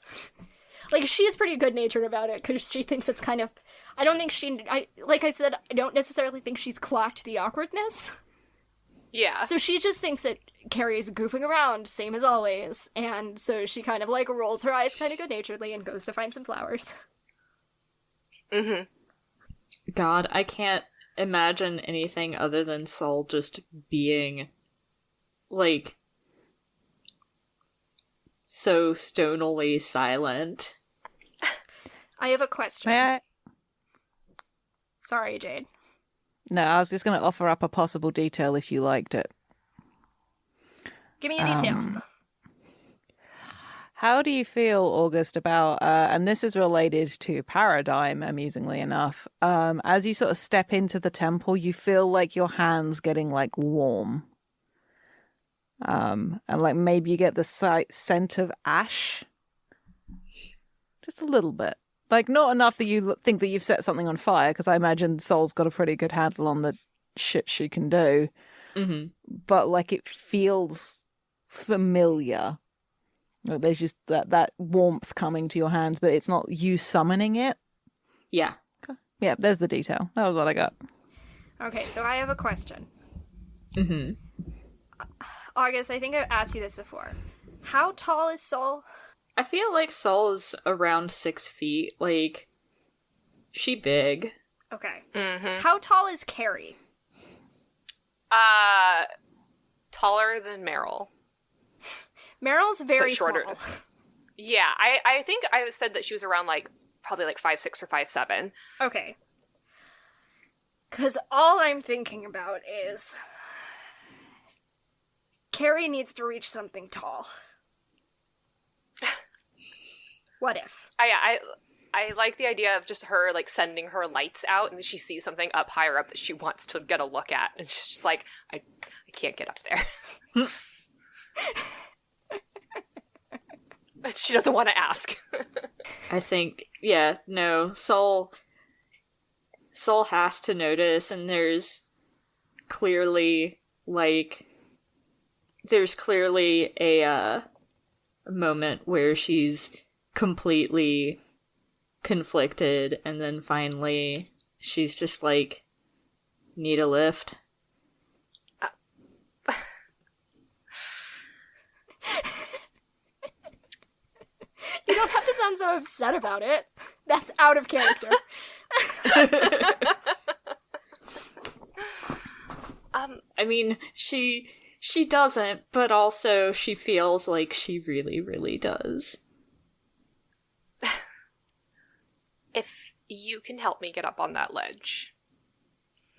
Speaker 2: Like, she's pretty good-natured about it, because she thinks it's kind of... like I said, I don't necessarily think she's clocked the awkwardness.
Speaker 4: Yeah.
Speaker 2: So she just thinks that Carrie's goofing around, same as always, and so she kind of, like, rolls her eyes kind of good-naturedly and goes to find some flowers.
Speaker 4: Mm-hmm.
Speaker 3: God, I can't imagine anything other than Sol just being, like... so stonily silent.
Speaker 2: I have a question.
Speaker 5: May I?
Speaker 2: Sorry, Jade.
Speaker 5: No, I was just going to offer up a possible detail if you liked it.
Speaker 2: Give me a detail.
Speaker 5: How do you feel, August, about, and this is related to Paradigm, amusingly enough, as you sort of step into the temple, you feel like your hands getting, like, warm. And like maybe you get the scent of ash, just a little bit, like not enough that you think that you've set something on fire, because I imagine Sol's got a pretty good handle on the shit she can do.
Speaker 3: Mm-hmm.
Speaker 5: But like it feels familiar. Like, there's just that warmth coming to your hands, but it's not you summoning it.
Speaker 3: Yeah.
Speaker 5: Yeah, there's the detail. That was what I got.
Speaker 2: Okay, so I have a question.
Speaker 3: Mm-hmm.
Speaker 2: August, I think I've asked you this before. How tall is Sol?
Speaker 3: I feel like Sol is around 6 feet. Like, she big.
Speaker 2: Okay.
Speaker 4: Mm-hmm.
Speaker 2: How tall is Carrie?
Speaker 4: Taller than Meryl.
Speaker 2: Meryl's very
Speaker 4: shorter.
Speaker 2: small.
Speaker 4: Yeah, I think I said that she was around like probably like 5'6" or 5'7".
Speaker 2: Okay. Because all I'm thinking about is Carrie needs to reach something tall. What if?
Speaker 4: I like the idea of just her like sending her lights out, and she sees something up higher up that she wants to get a look at, and she's just like, I can't get up there. She doesn't want to ask.
Speaker 3: I think, yeah, no, Sol has to notice, and there's clearly a moment where she's completely conflicted, and then finally she's just like, need a lift.
Speaker 2: You don't have to sound so upset about it. That's out of character.
Speaker 3: I mean, she doesn't, but also she feels like she really, really does.
Speaker 4: If you can help me get up on that ledge.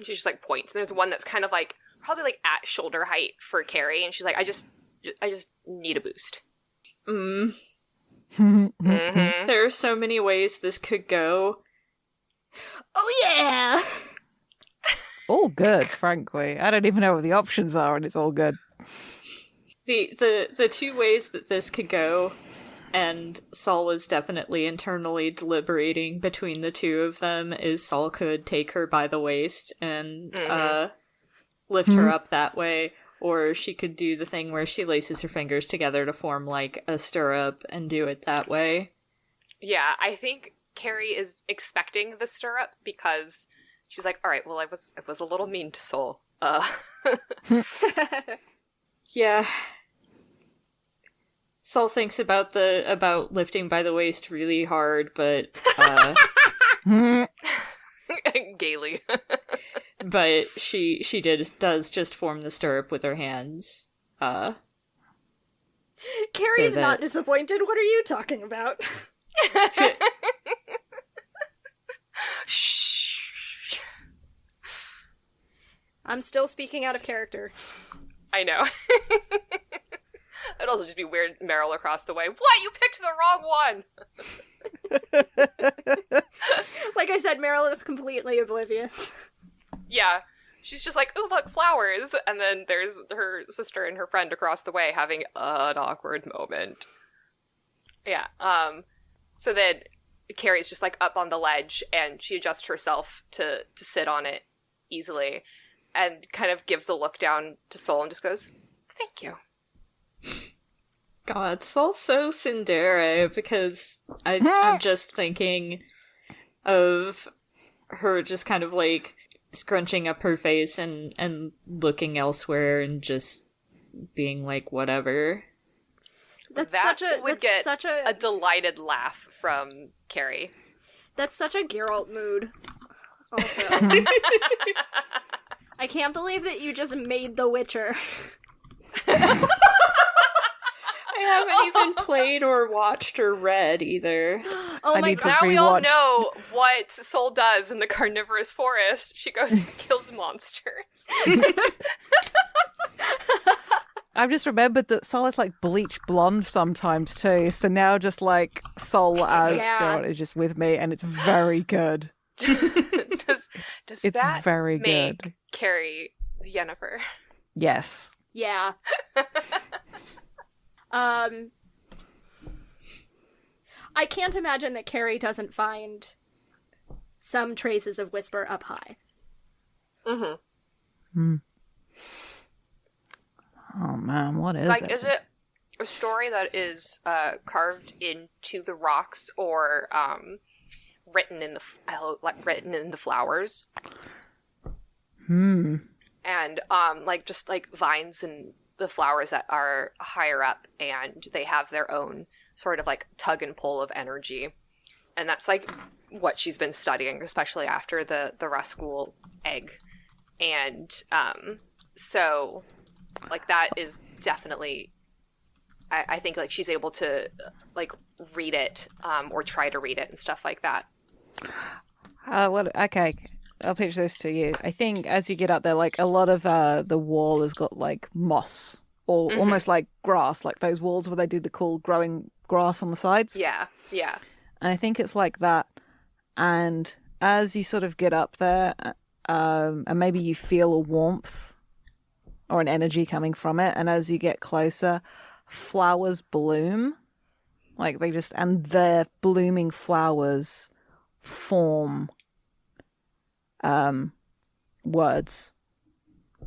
Speaker 4: She just like points, and there's one that's kind of like probably like at shoulder height for Carrie, and she's like, I just need a boost.
Speaker 3: Mm-hmm. There are so many ways this could go.
Speaker 2: Oh yeah!
Speaker 5: All good, frankly. I don't even know what the options are, and it's all good.
Speaker 3: The two ways that this could go, and Sol is definitely internally deliberating between the two of them, is Sol could take her by the waist and lift her up that way, or she could do the thing where she laces her fingers together to form like a stirrup and do it that way.
Speaker 4: Yeah, I think Carrie is expecting the stirrup because she's like, all right, well, I was a little mean to Sol.
Speaker 3: Yeah. Sol thinks about lifting by the waist really hard, but
Speaker 4: gaily.
Speaker 3: But she does just form the stirrup with her hands.
Speaker 2: Carrie's not disappointed. What are you talking about?
Speaker 4: Shh.
Speaker 2: I'm still speaking out of character.
Speaker 4: I know. It'd also just be weird, Meryl across the way. What? You picked the wrong one!
Speaker 2: Like I said, Meryl is completely oblivious.
Speaker 4: Yeah. She's just like, ooh, look, flowers! And then there's her sister and her friend across the way having an awkward moment. Yeah, so then Carrie's just like up on the ledge, and she adjusts herself to sit on it easily, and kind of gives a look down to Sol and just goes, thank you.
Speaker 3: God, Sol's so tsundere, because I'm just thinking of her just kind of like scrunching up her face and looking elsewhere and just being like, whatever.
Speaker 4: Would get a delighted laugh from Carrie.
Speaker 2: That's such a Geralt mood. Also, I can't believe that you just made The Witcher.
Speaker 3: I haven't even played or watched or read either.
Speaker 2: Oh my god!
Speaker 4: Now we all know what Sol does in the carnivorous forest. She goes and kills monsters.
Speaker 5: I've just remembered that Sol is like bleach blonde sometimes too, so now just like Sol as Geralt is just with me, and it's very good.
Speaker 4: Does
Speaker 5: it's
Speaker 4: that
Speaker 5: very
Speaker 4: make
Speaker 5: good.
Speaker 4: Carrie Yennefer?
Speaker 5: Yes.
Speaker 2: Yeah. I can't imagine that Carrie doesn't find some traces of Whisper up high.
Speaker 5: Mm-hmm. Oh man, what is it?
Speaker 4: Is it a story that is carved into the rocks or written in the flowers?
Speaker 5: And
Speaker 4: just like vines and the flowers that are higher up, and they have their own sort of like tug and pull of energy, and that's like what she's been studying, especially after the Rascal egg, and so like that is definitely I think like she's able to like read it or try to read it and stuff like that.
Speaker 5: Okay, I'll pitch this to you. I think as you get up there, like a lot of the wall has got like moss or almost like grass, like those walls where they do the cool growing grass on the sides.
Speaker 4: Yeah.
Speaker 5: And I think it's like that. And as you sort of get up there, and maybe you feel a warmth or an energy coming from it, and as you get closer, flowers bloom Like they just, and their blooming flowers form words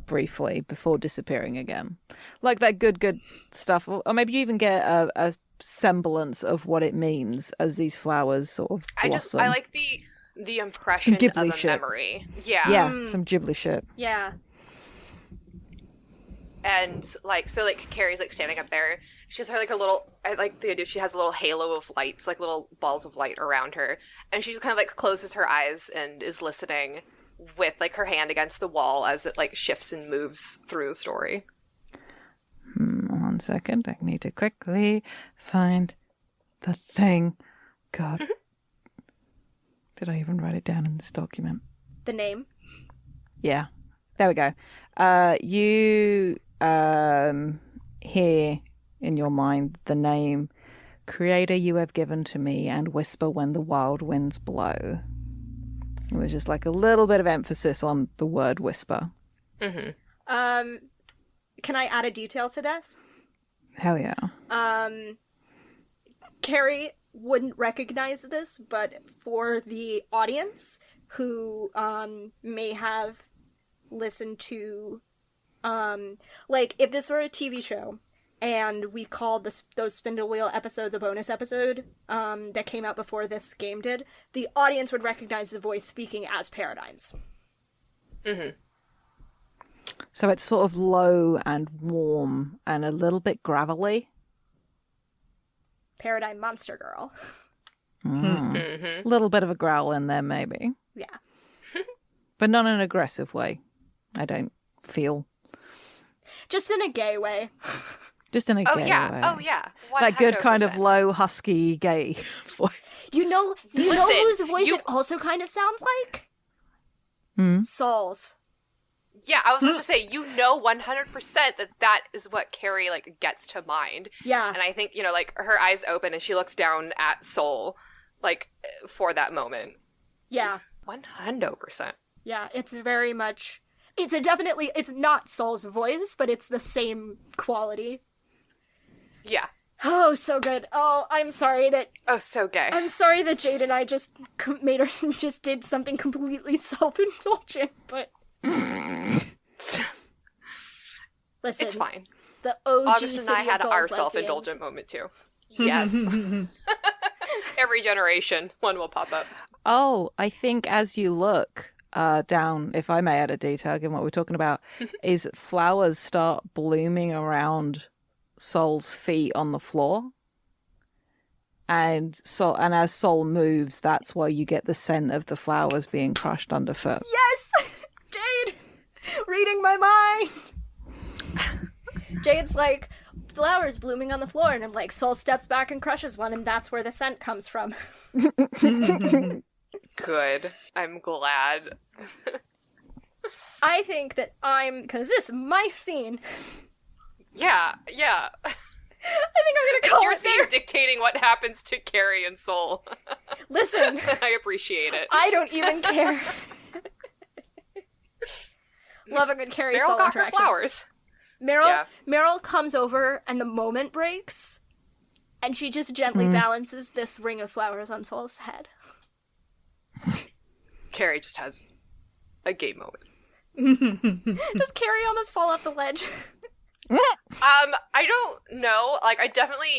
Speaker 5: briefly before disappearing again. Like that good stuff. Or maybe you even get a semblance of what it means as these flowers sort of blossom.
Speaker 4: I like the impression of a
Speaker 5: shit.
Speaker 4: memory. Yeah.
Speaker 5: Yeah, some ghibli shit.
Speaker 2: Yeah.
Speaker 4: And Carrie's like standing up there. She has like a little, I like the idea she has a little halo of lights, like little balls of light around her. And she just kind of like closes her eyes and is listening with like her hand against the wall as it like shifts and moves through the story.
Speaker 5: 1 second. I need to quickly find the thing. God. Did I even write it down in this document?
Speaker 2: The name?
Speaker 5: Yeah. There we go. You hear in your mind the name Creator you have given to me and whisper when the wild winds blow. There's just like a little bit of emphasis on the word whisper.
Speaker 2: Can I add a detail to this?
Speaker 5: Hell yeah.
Speaker 2: Carrie wouldn't recognize this, but for the audience who may have listened to like if this were a TV show and we called those Spindle Wheel episodes a bonus episode that came out before this game did, the audience would recognize the voice speaking as Paradigms.
Speaker 4: Mm-hmm.
Speaker 5: So it's sort of low and warm and a little bit gravelly.
Speaker 2: Paradigm Monster Girl.
Speaker 5: A little bit of a growl in there, maybe.
Speaker 2: Yeah.
Speaker 5: But not in an aggressive way, I don't feel.
Speaker 2: Just in a gay way.
Speaker 5: Just in a gay way.
Speaker 4: Oh, yeah. 100%.
Speaker 5: That good kind of low, husky, gay voice.
Speaker 2: You know whose voice it also kind of sounds like? Saul's.
Speaker 4: Yeah, I was about to say, 100% that is what Carrie, like, gets to mind.
Speaker 2: Yeah.
Speaker 4: And I think, like, her eyes open and she looks down at Soul, like, for that moment.
Speaker 2: Yeah.
Speaker 4: 100%.
Speaker 2: Yeah, it's very much... It's not Soul's voice, but it's the same quality.
Speaker 4: Yeah.
Speaker 2: Oh, so good. Oh, I'm sorry that...
Speaker 4: Oh, so gay.
Speaker 2: I'm sorry that Jade and I just just did something completely self-indulgent, but... Listen,
Speaker 4: it's fine.
Speaker 2: The OG
Speaker 4: August and
Speaker 2: City
Speaker 4: I
Speaker 2: of
Speaker 4: had
Speaker 2: Gulls
Speaker 4: our
Speaker 2: lesbians.
Speaker 4: self-indulgent moment too. Yes. Every generation, one will pop up.
Speaker 5: Oh, I think as you look down, if I may add a detail, given what we're talking about, is flowers start blooming around Soul's feet on the floor. And as Soul moves, that's why you get the scent of the flowers being crushed underfoot.
Speaker 2: Yes! Jade! Reading my mind! Jade's like, flowers blooming on the floor, and I'm like, Soul steps back and crushes one, and that's where the scent comes from.
Speaker 4: Good. I'm glad.
Speaker 2: I think that because this is my scene.
Speaker 4: Yeah.
Speaker 2: I think I'm gonna call
Speaker 4: Your
Speaker 2: it
Speaker 4: scene
Speaker 2: there.
Speaker 4: dictating what happens to Carrie and Soul.
Speaker 2: Listen.
Speaker 4: I appreciate it.
Speaker 2: I don't even care. Love a good Carrie
Speaker 4: Meryl
Speaker 2: Soul
Speaker 4: got her
Speaker 2: interaction.
Speaker 4: flowers.
Speaker 2: Meryl comes over and the moment breaks, and she just gently balances this ring of flowers on Soul's head.
Speaker 4: Carrie just has a gay moment.
Speaker 2: Does Carrie almost fall off the ledge?
Speaker 4: I don't know. Like,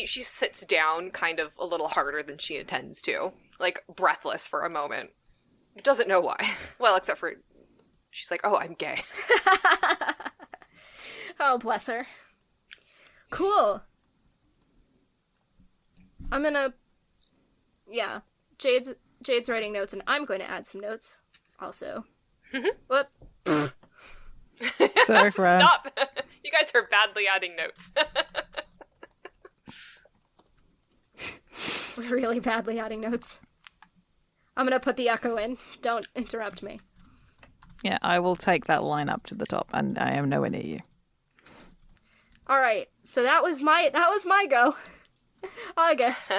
Speaker 4: she sits down kind of a little harder than she intends to. Like, breathless for a moment. Doesn't know why. Well, except for, she's like, oh, I'm gay.
Speaker 2: Oh, bless her. Cool. I'm gonna... Yeah. Jade's writing notes, and I'm going to add some notes, also. Whoop.
Speaker 5: Sorry, friend.
Speaker 4: Stop! You guys are badly adding notes.
Speaker 2: We're really badly adding notes. I'm gonna put the echo in. Don't interrupt me.
Speaker 5: Yeah, I will take that line up to the top, and I am nowhere near you.
Speaker 2: All right, so that was my go. I guess.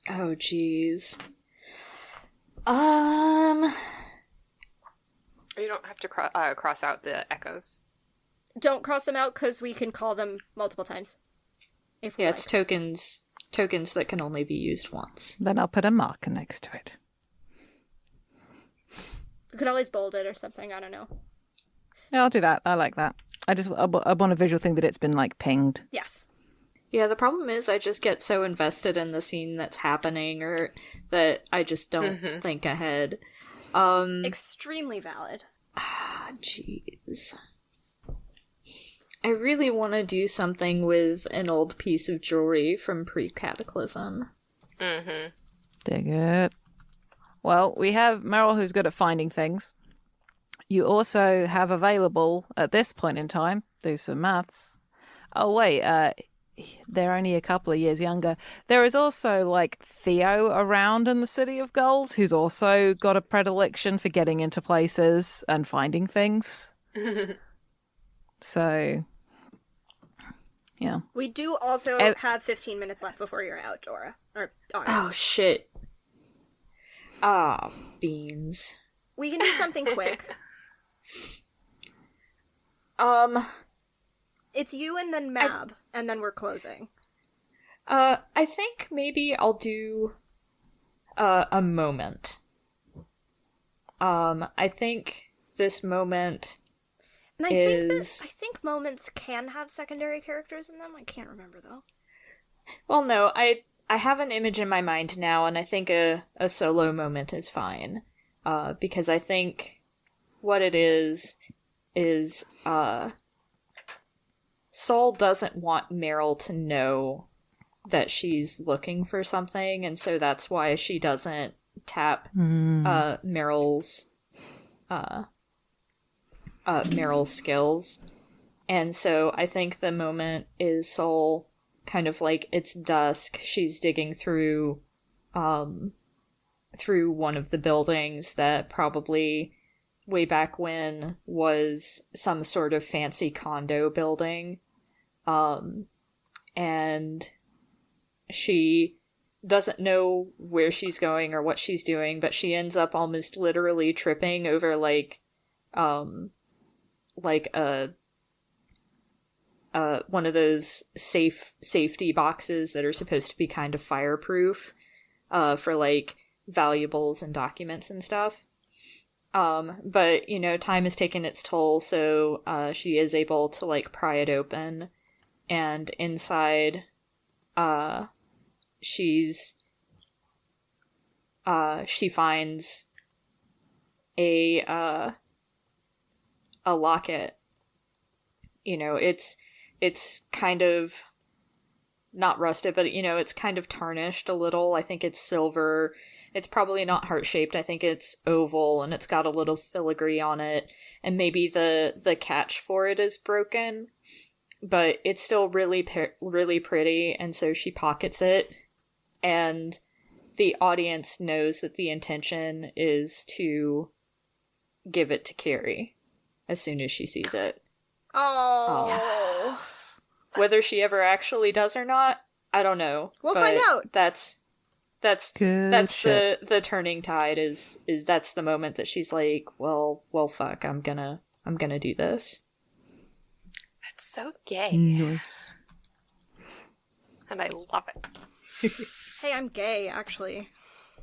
Speaker 3: Oh, jeez.
Speaker 4: You don't have to cross out the echoes.
Speaker 2: Don't cross them out because we can call them multiple times. If we
Speaker 3: Yeah,
Speaker 2: like.
Speaker 3: it's tokens tokens that can only be used once.
Speaker 5: Then I'll put a marker next to it.
Speaker 2: You could always bold it or something, I don't know.
Speaker 5: Yeah, I'll do that. I like that. I want a visual thing that it's been, like, pinged.
Speaker 2: Yes.
Speaker 3: Yeah, the problem is I just get so invested in the scene that's happening or that I just don't think ahead.
Speaker 2: Extremely valid.
Speaker 3: Jeez. I really want to do something with an old piece of jewelry from pre-Cataclysm.
Speaker 4: Mm-hmm.
Speaker 5: Dig it. Well, we have Meryl, who's good at finding things. You also have available, at this point in time, do some maths. Oh, wait, they're only a couple of years younger. There is also, like, Theo around in the City of Gulls, who's also got a predilection for getting into places and finding things. So, yeah.
Speaker 2: We do also have 15 minutes left before you're out, Dora. Or August.
Speaker 3: Oh, shit. Ah, beans.
Speaker 2: We can do something quick. It's you and then Mab, and then we're closing.
Speaker 3: I think maybe I'll do a moment. I think this moment
Speaker 2: And I
Speaker 3: is...
Speaker 2: think moments can have secondary characters in them. I can't remember though.
Speaker 3: Well, no, I have an image in my mind now, and I think a solo moment is fine. Because I think what it is Sol doesn't want Meryl to know that she's looking for something, and so that's why she doesn't tap Meryl's skills. And so I think the moment is Sol kind of like, it's dusk, she's digging through one of the buildings that probably way back when was some sort of fancy condo building. And she doesn't know where she's going or what she's doing, but she ends up almost literally tripping over like one of those safety boxes that are supposed to be kind of fireproof, for like valuables and documents and stuff. But, you know, time has taken its toll, so she is able to, like, pry it open, and inside, she finds a locket. You know, it's kind of not rusted, but, you know, it's kind of tarnished a little. I think it's silver. It's probably not heart-shaped. I think it's oval, and it's got a little filigree on it. And maybe the catch for it is broken, but it's still really really pretty, and so she pockets it. And the audience knows that the intention is to give it to Carrie as soon as she sees it.
Speaker 2: Oh.
Speaker 5: Yes.
Speaker 3: Whether she ever actually does or not, I don't know.
Speaker 2: We'll find out.
Speaker 3: That's the turning tide is that's the moment that she's like, well fuck, I'm gonna do this.
Speaker 4: That's so gay.
Speaker 5: Nice.
Speaker 4: And I love it.
Speaker 2: Hey, I'm gay, actually.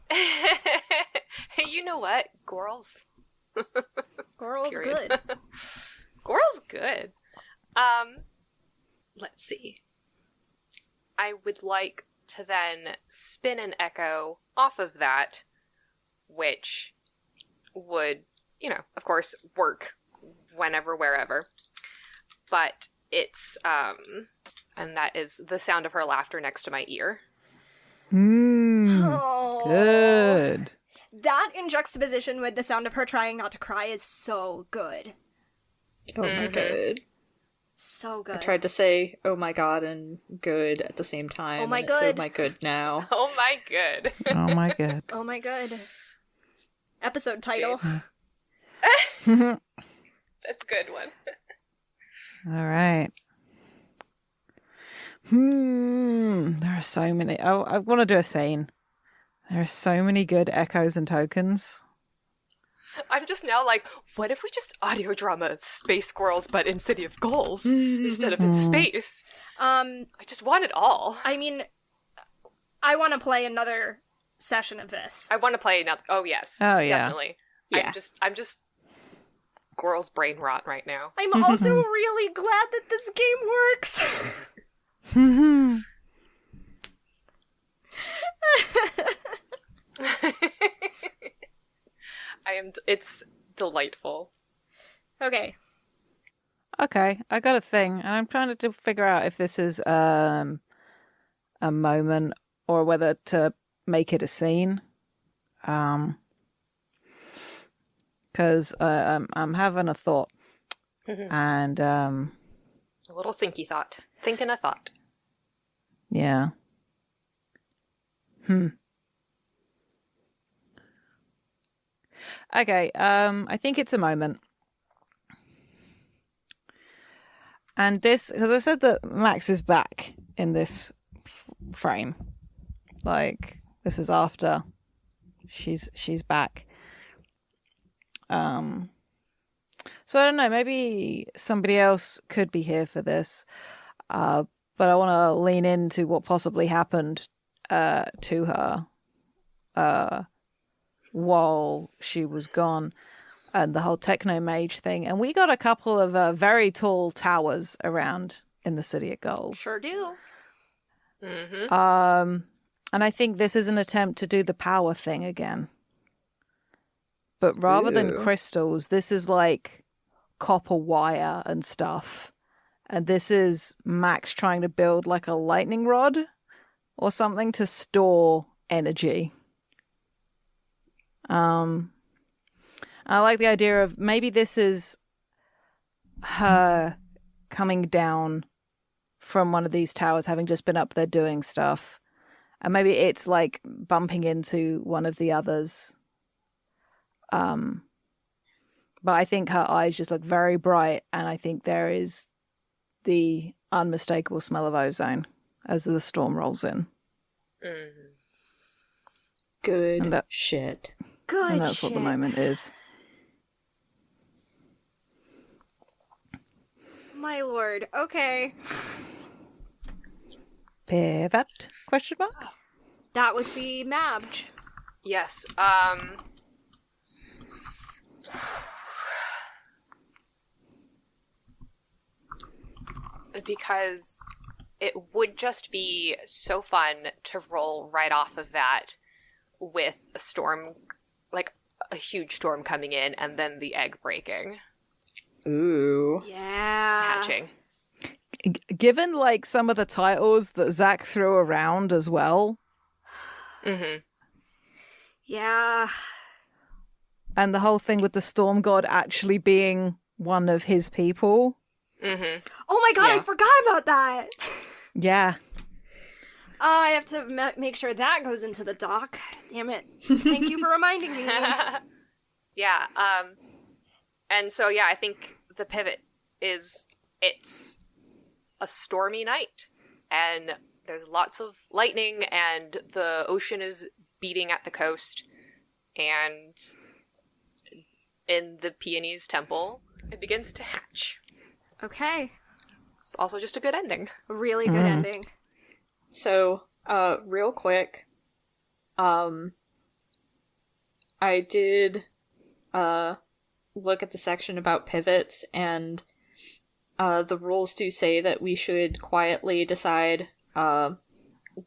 Speaker 4: Hey, you know what? Gorl's
Speaker 2: Good.
Speaker 4: Gorl's good. Let's see. I would like to then spin an echo off of that, which would, you know, of course, work whenever, wherever. But it's, and that is the sound of her laughter next to my ear.
Speaker 2: Oh.
Speaker 5: Good.
Speaker 2: That in juxtaposition with the sound of her trying not to cry is so good.
Speaker 3: Oh my god.
Speaker 2: So good.
Speaker 3: I tried to say oh my god and good at the same time.
Speaker 2: Oh my
Speaker 3: and it's
Speaker 2: good.
Speaker 3: oh my good now.
Speaker 4: Oh my good.
Speaker 5: Oh my god.
Speaker 2: Oh my good. Episode title.
Speaker 4: That's a good one.
Speaker 5: All right. There are so many. Oh, I want to do a scene. There are so many good echoes and tokens.
Speaker 4: I'm just now like, what if we just audio drama Space Squirrels but in City of Gulls instead of in space? I just want it all.
Speaker 2: I mean, I want to play another session of this.
Speaker 4: I want to play another. Oh yes.
Speaker 5: Oh, yeah.
Speaker 4: Definitely.
Speaker 3: Yeah.
Speaker 4: I'm just girl's brain rot right now.
Speaker 2: I'm also really glad that this game works.
Speaker 4: It's delightful.
Speaker 2: Okay.
Speaker 5: Okay, I got a thing, and I'm trying to figure out if this is a moment or whether to make it a scene. Because I'm having a thought, and
Speaker 4: A little thinky thought. Thinking a thought.
Speaker 5: yeah. Okay, I think it's a moment. And this, because I said that Max is back in this frame. Like, this is after she's back. So I don't know, maybe somebody else could be here for this. But I want to lean into what possibly happened to her while she was gone, and the whole techno mage thing. And we got a couple of very tall towers around in the City of Gulls.
Speaker 2: Sure do.
Speaker 4: Mm-hmm.
Speaker 5: And I think this is an attempt to do the power thing again. But rather than crystals, this is like copper wire and stuff. And this is Max trying to build like a lightning rod or something to store energy. I like the idea of maybe this is her coming down from one of these towers, having just been up there doing stuff. And maybe it's like bumping into one of the others. But I think her eyes just look very bright, and I think there is the unmistakable smell of ozone as the storm rolls in.
Speaker 3: Good shit.
Speaker 2: Good
Speaker 5: And that's
Speaker 2: shit.
Speaker 5: what the moment is.
Speaker 2: My lord. Okay.
Speaker 5: Pivot? Question mark?
Speaker 2: That would be Mab.
Speaker 4: Yes. Because it would just be so fun to roll right off of that with a storm, like a huge storm coming in, and then the egg breaking,
Speaker 3: Ooh.
Speaker 2: Yeah.
Speaker 4: hatching.
Speaker 5: Given like some of the titles that Zach threw around as well,
Speaker 4: Mm-hmm.
Speaker 2: Yeah.
Speaker 5: and the whole thing with the storm god actually being one of his people.
Speaker 4: Mm-hmm.
Speaker 2: Oh my god, I
Speaker 4: Yeah.
Speaker 2: forgot about that.
Speaker 5: Yeah.
Speaker 2: I have to make sure that goes into the doc. Damn it. Thank you for reminding me.
Speaker 4: Yeah. And so yeah, I think the pivot is it's a stormy night, and there's lots of lightning, and the ocean is beating at the coast, and in the Peonies temple, it begins to hatch.
Speaker 2: Okay.
Speaker 4: It's also just a good ending.
Speaker 2: A really good ending.
Speaker 3: So, real quick, I did look at the section about pivots, and the rules do say that we should quietly decide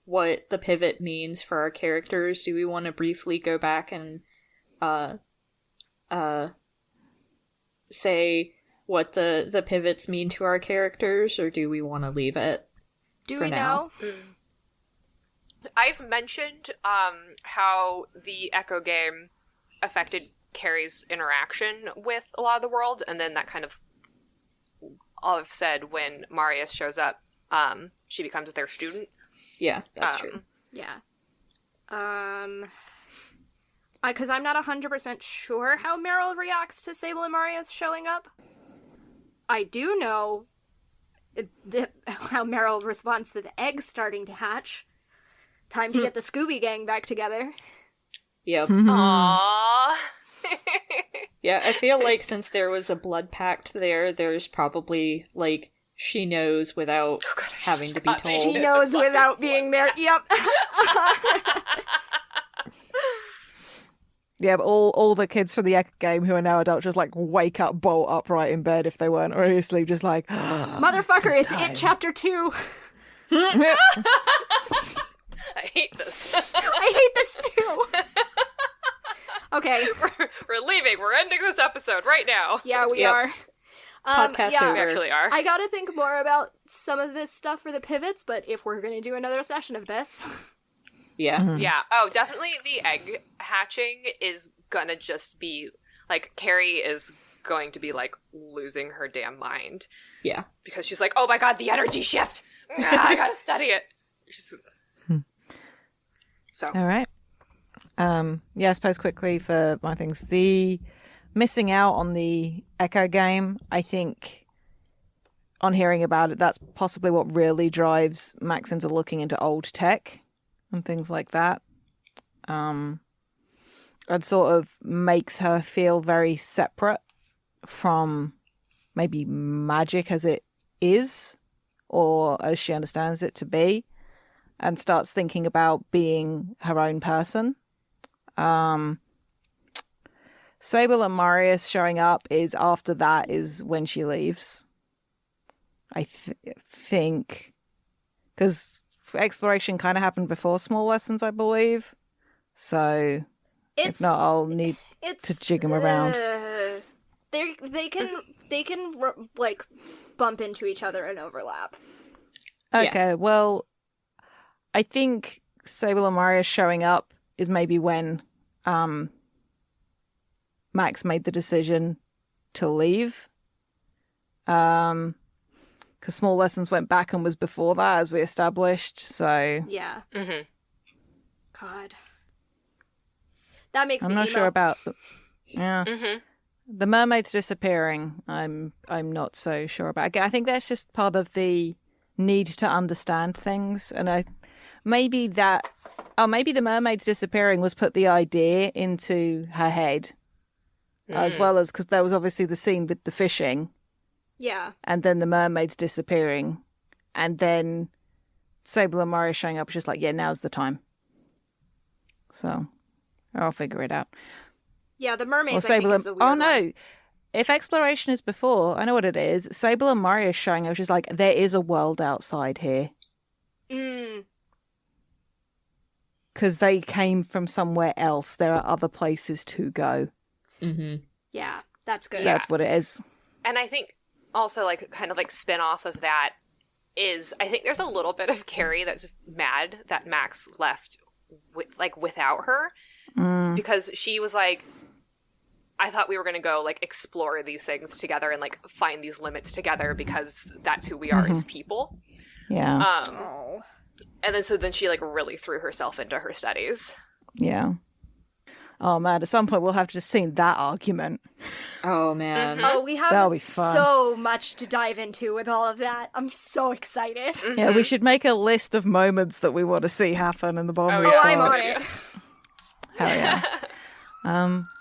Speaker 3: what the pivot means for our characters. Do we want to briefly go back and say what the pivots mean to our characters, or do we want to leave it?
Speaker 2: Do
Speaker 3: For
Speaker 2: we
Speaker 3: now.
Speaker 2: know?
Speaker 4: I've mentioned how the Echo game affected Carrie's interaction with a lot of the world, and then that kind of all I've said when Marius shows up, she becomes their student.
Speaker 3: Yeah, that's true.
Speaker 2: Yeah. Because I'm not 100% sure how Meryl reacts to Sable and Marius showing up. I do know how Meryl responds to the eggs starting to hatch. Time to get the Scooby Gang back together.
Speaker 3: Yep.
Speaker 4: Aww.
Speaker 3: Yeah, I feel like since there was a blood pact there, there's probably, like, she knows without having to be told.
Speaker 2: She knows without being there. Yep.
Speaker 5: Yeah, but all the kids from the Echo game who are now adults just like wake up bolt upright in bed if they weren't already asleep, just like
Speaker 2: Motherfucker, it's It Chapter 2.
Speaker 4: I hate this.
Speaker 2: I hate this too. Okay.
Speaker 4: We're leaving. We're ending this episode right now.
Speaker 2: Yeah, we are.
Speaker 3: Podcast over.
Speaker 4: We actually are.
Speaker 2: I gotta think more about some of this stuff for the pivots, but if we're gonna do another session of this.
Speaker 3: Yeah.
Speaker 4: Yeah. Oh, definitely the egg hatching is gonna just be, like, Carrie is going to be, like, losing her damn mind.
Speaker 3: Yeah.
Speaker 4: Because she's like, oh my god, the energy shift! I gotta study it! So.
Speaker 5: All right. Yeah, I suppose quickly for my things, the missing out on the Echo game, I think on hearing about it, that's possibly what really drives Max into looking into old tech and things like that. And sort of makes her feel very separate from maybe magic as it is, or as she understands it to be, and starts thinking about being her own person. Sable and Marius showing up is after that is when she leaves. I think, because exploration kind of happened before Small Lessons, I believe. So if not, I'll need to jig them around.
Speaker 2: They can like bump into each other and overlap.
Speaker 5: Okay, well, I think Sable and Marius showing up is maybe when Max made the decision to leave. Because Small Lessons went back and was before that, as we established, so...
Speaker 2: Yeah.
Speaker 4: Mm-hmm.
Speaker 2: God. That makes me
Speaker 5: I'm not
Speaker 2: emo.
Speaker 5: sure about... Yeah.
Speaker 4: Mm-hmm.
Speaker 5: The mermaid's disappearing, I'm not so sure about. I think that's just part of the need to understand things, and maybe the mermaid's disappearing was put the idea into her head, as well as, because there was obviously the scene with the fishing,
Speaker 2: Yeah.
Speaker 5: and then the mermaid's disappearing, and then Sable and Mario showing up, just like, yeah, now's the time. So I'll figure it out.
Speaker 2: Yeah, the mermaids,
Speaker 5: Or
Speaker 2: I think,
Speaker 5: Sable
Speaker 2: is the weird
Speaker 5: oh no,
Speaker 2: one.
Speaker 5: if exploration is before, I know what it is. Sable and Mario showing up, just like, there is a world outside here. Because they came from somewhere else. There are other places to go.
Speaker 3: Mm-hmm.
Speaker 2: Yeah, that's good.
Speaker 5: That's what it is.
Speaker 4: And I think also, like, kind of like spin off of that is, I think there's a little bit of Carrie that's mad that Max left without her, because she was like, I thought we were going to go, like, explore these things together and, like, find these limits together because that's who we are as people.
Speaker 5: Yeah.
Speaker 4: And then she, like, really threw herself into her studies.
Speaker 5: Yeah. Oh man, at some point we'll have to just see that argument.
Speaker 3: Oh man.
Speaker 2: Oh, we
Speaker 5: That'll be
Speaker 2: have
Speaker 5: fun.
Speaker 2: so much to dive into with all of that. I'm so excited.
Speaker 5: Yeah, we should make a list of moments that we want to see happen in the Bond
Speaker 4: Oh, yeah.
Speaker 2: I'm
Speaker 5: Report.
Speaker 2: on it.
Speaker 5: Hell yeah.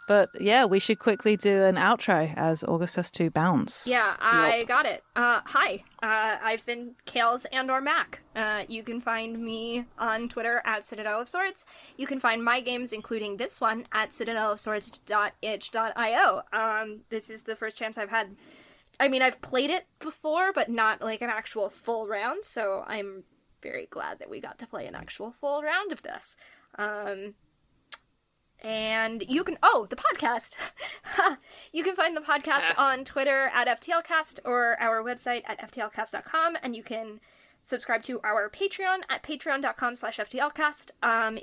Speaker 5: But yeah, we should quickly do an outro as August has to bounce.
Speaker 2: Yeah, I got it. Hi, I've been Kales and/or Mac. You can find me on Twitter at Citadel of Swords. You can find my games, including this one, at citadelofswords.itch.io. This is the first chance I've had. I mean, I've played it before, but not like an actual full round, so I'm very glad that we got to play an actual full round of this. And you can, the podcast. You can find the podcast on Twitter at FTLcast or our website at FTLcast.com, and you can subscribe to our Patreon at patreon.com/FTLcast.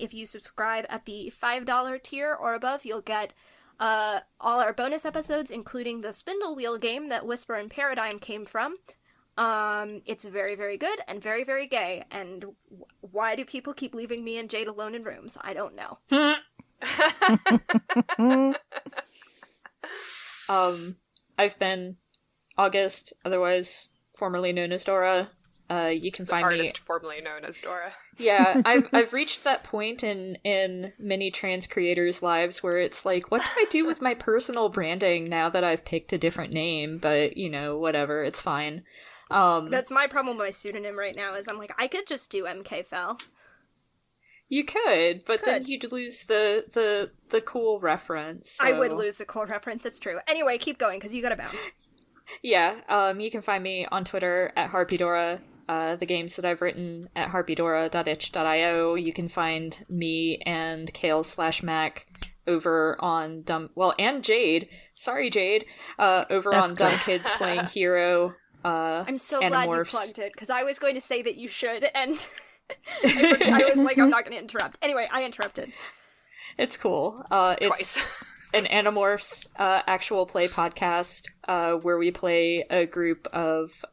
Speaker 2: If you subscribe at the $5 tier or above, you'll get all our bonus episodes, including the Spindle Wheel game that Whisper and Paradigm came from. It's very, very good and very, very gay. And why do people keep leaving me and Jade alone in rooms? I don't know.
Speaker 3: I've been August, otherwise formerly known as Dora. You can find
Speaker 4: artist
Speaker 3: me
Speaker 4: formerly known as Dora.
Speaker 3: Yeah, I've reached that point in many trans creators' lives where it's like, what do I do with my personal branding now that I've picked a different name? But, you know, whatever, it's fine.
Speaker 2: That's my problem with my pseudonym right now, is I'm like, I could just do MK Fell.
Speaker 3: You could, but then you'd lose the cool reference. So.
Speaker 2: I would lose the cool reference, it's true. Anyway, keep going, because you gotta bounce.
Speaker 3: Yeah, you can find me on Twitter at Harpydora. The games that I've written at harpydora.itch.io. You can find me and Kale/Mac over on and Jade. Sorry, Jade. Over That's on cool. Dumb Kids Playing Hero.
Speaker 2: I'm so glad you plugged it, because I was going to say that you should, and I was like, I'm not going to interrupt. Anyway, I interrupted.
Speaker 3: It's cool. It's an Animorphs actual play podcast where we play a group of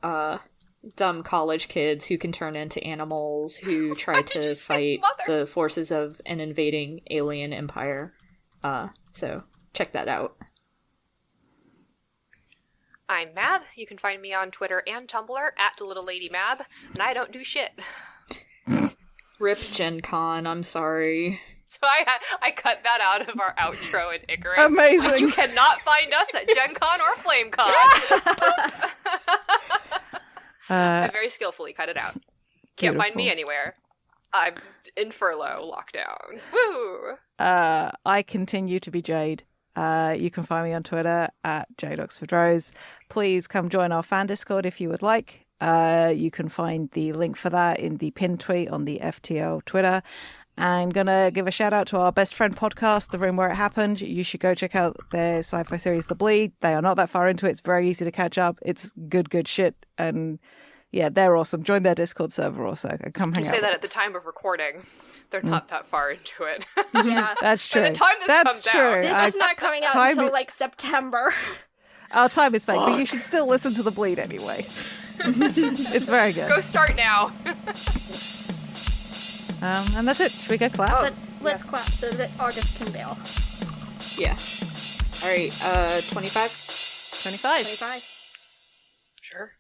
Speaker 3: dumb college kids who can turn into animals who try to fight the forces of an invading alien empire. So check that out.
Speaker 4: I'm Mab. You can find me on Twitter and Tumblr at Little Lady Mab, and I don't do shit.
Speaker 3: Rip Gen Con, I'm sorry.
Speaker 4: So I cut that out of our outro in Icarus.
Speaker 5: Amazing.
Speaker 4: You cannot find us at Gen Con or FlameCon. I very skillfully cut it out. Can't find me anywhere. I'm in furlough lockdown. Woo!
Speaker 5: I continue to be Jade. You can find me on Twitter at JadeOxfordRose. Please come join our fan Discord if you would like. You can find the link for that in the pinned tweet on the FTL Twitter. I'm going to give a shout out to our best friend podcast, The Room Where It Happened. You should go check out their sci-fi series, The Bleed. They are not that far into it. It's very easy to catch up. It's good shit. And yeah, they're awesome. Join their Discord server also. Come hang out.
Speaker 4: You say that at the time of recording. They're not that far into it.
Speaker 2: Yeah.
Speaker 5: That's true.
Speaker 4: By the time this comes out.
Speaker 2: This is not coming out until like September.
Speaker 5: Our time is fake, but you should still listen to The Bleed anyway. It's very good.
Speaker 4: Go start now.
Speaker 5: And that's it. Should we go clap?
Speaker 2: Let's clap so that August can bail.
Speaker 3: Yeah. All right. 25.
Speaker 2: 25.
Speaker 4: Sure.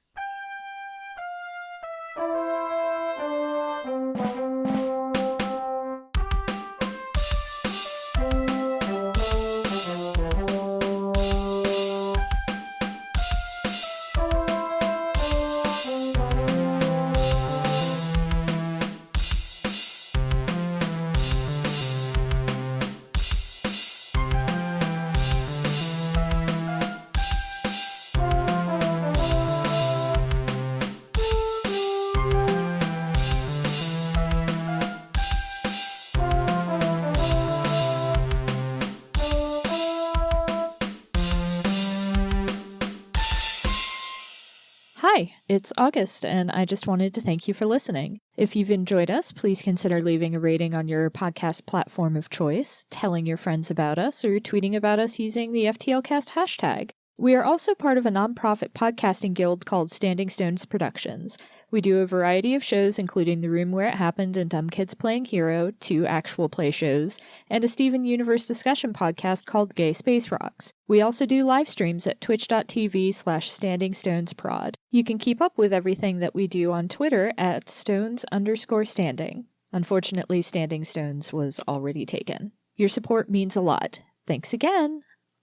Speaker 6: Hi, it's August, and I just wanted to thank you for listening. If you've enjoyed us, please consider leaving a rating on your podcast platform of choice, telling your friends about us, or tweeting about us using the FTLcast hashtag. We are also part of a nonprofit podcasting guild called Standing Stones Productions. We do a variety of shows, including The Room Where It Happened and Dumb Kids Playing Hero, 2 actual play shows, and a Steven Universe discussion podcast called Gay Space Rocks. We also do live streams at twitch.tv/StandingStonesProd. You can keep up with everything that we do on Twitter at Stones_Standing. Unfortunately, Standing Stones was already taken. Your support means a lot. Thanks again!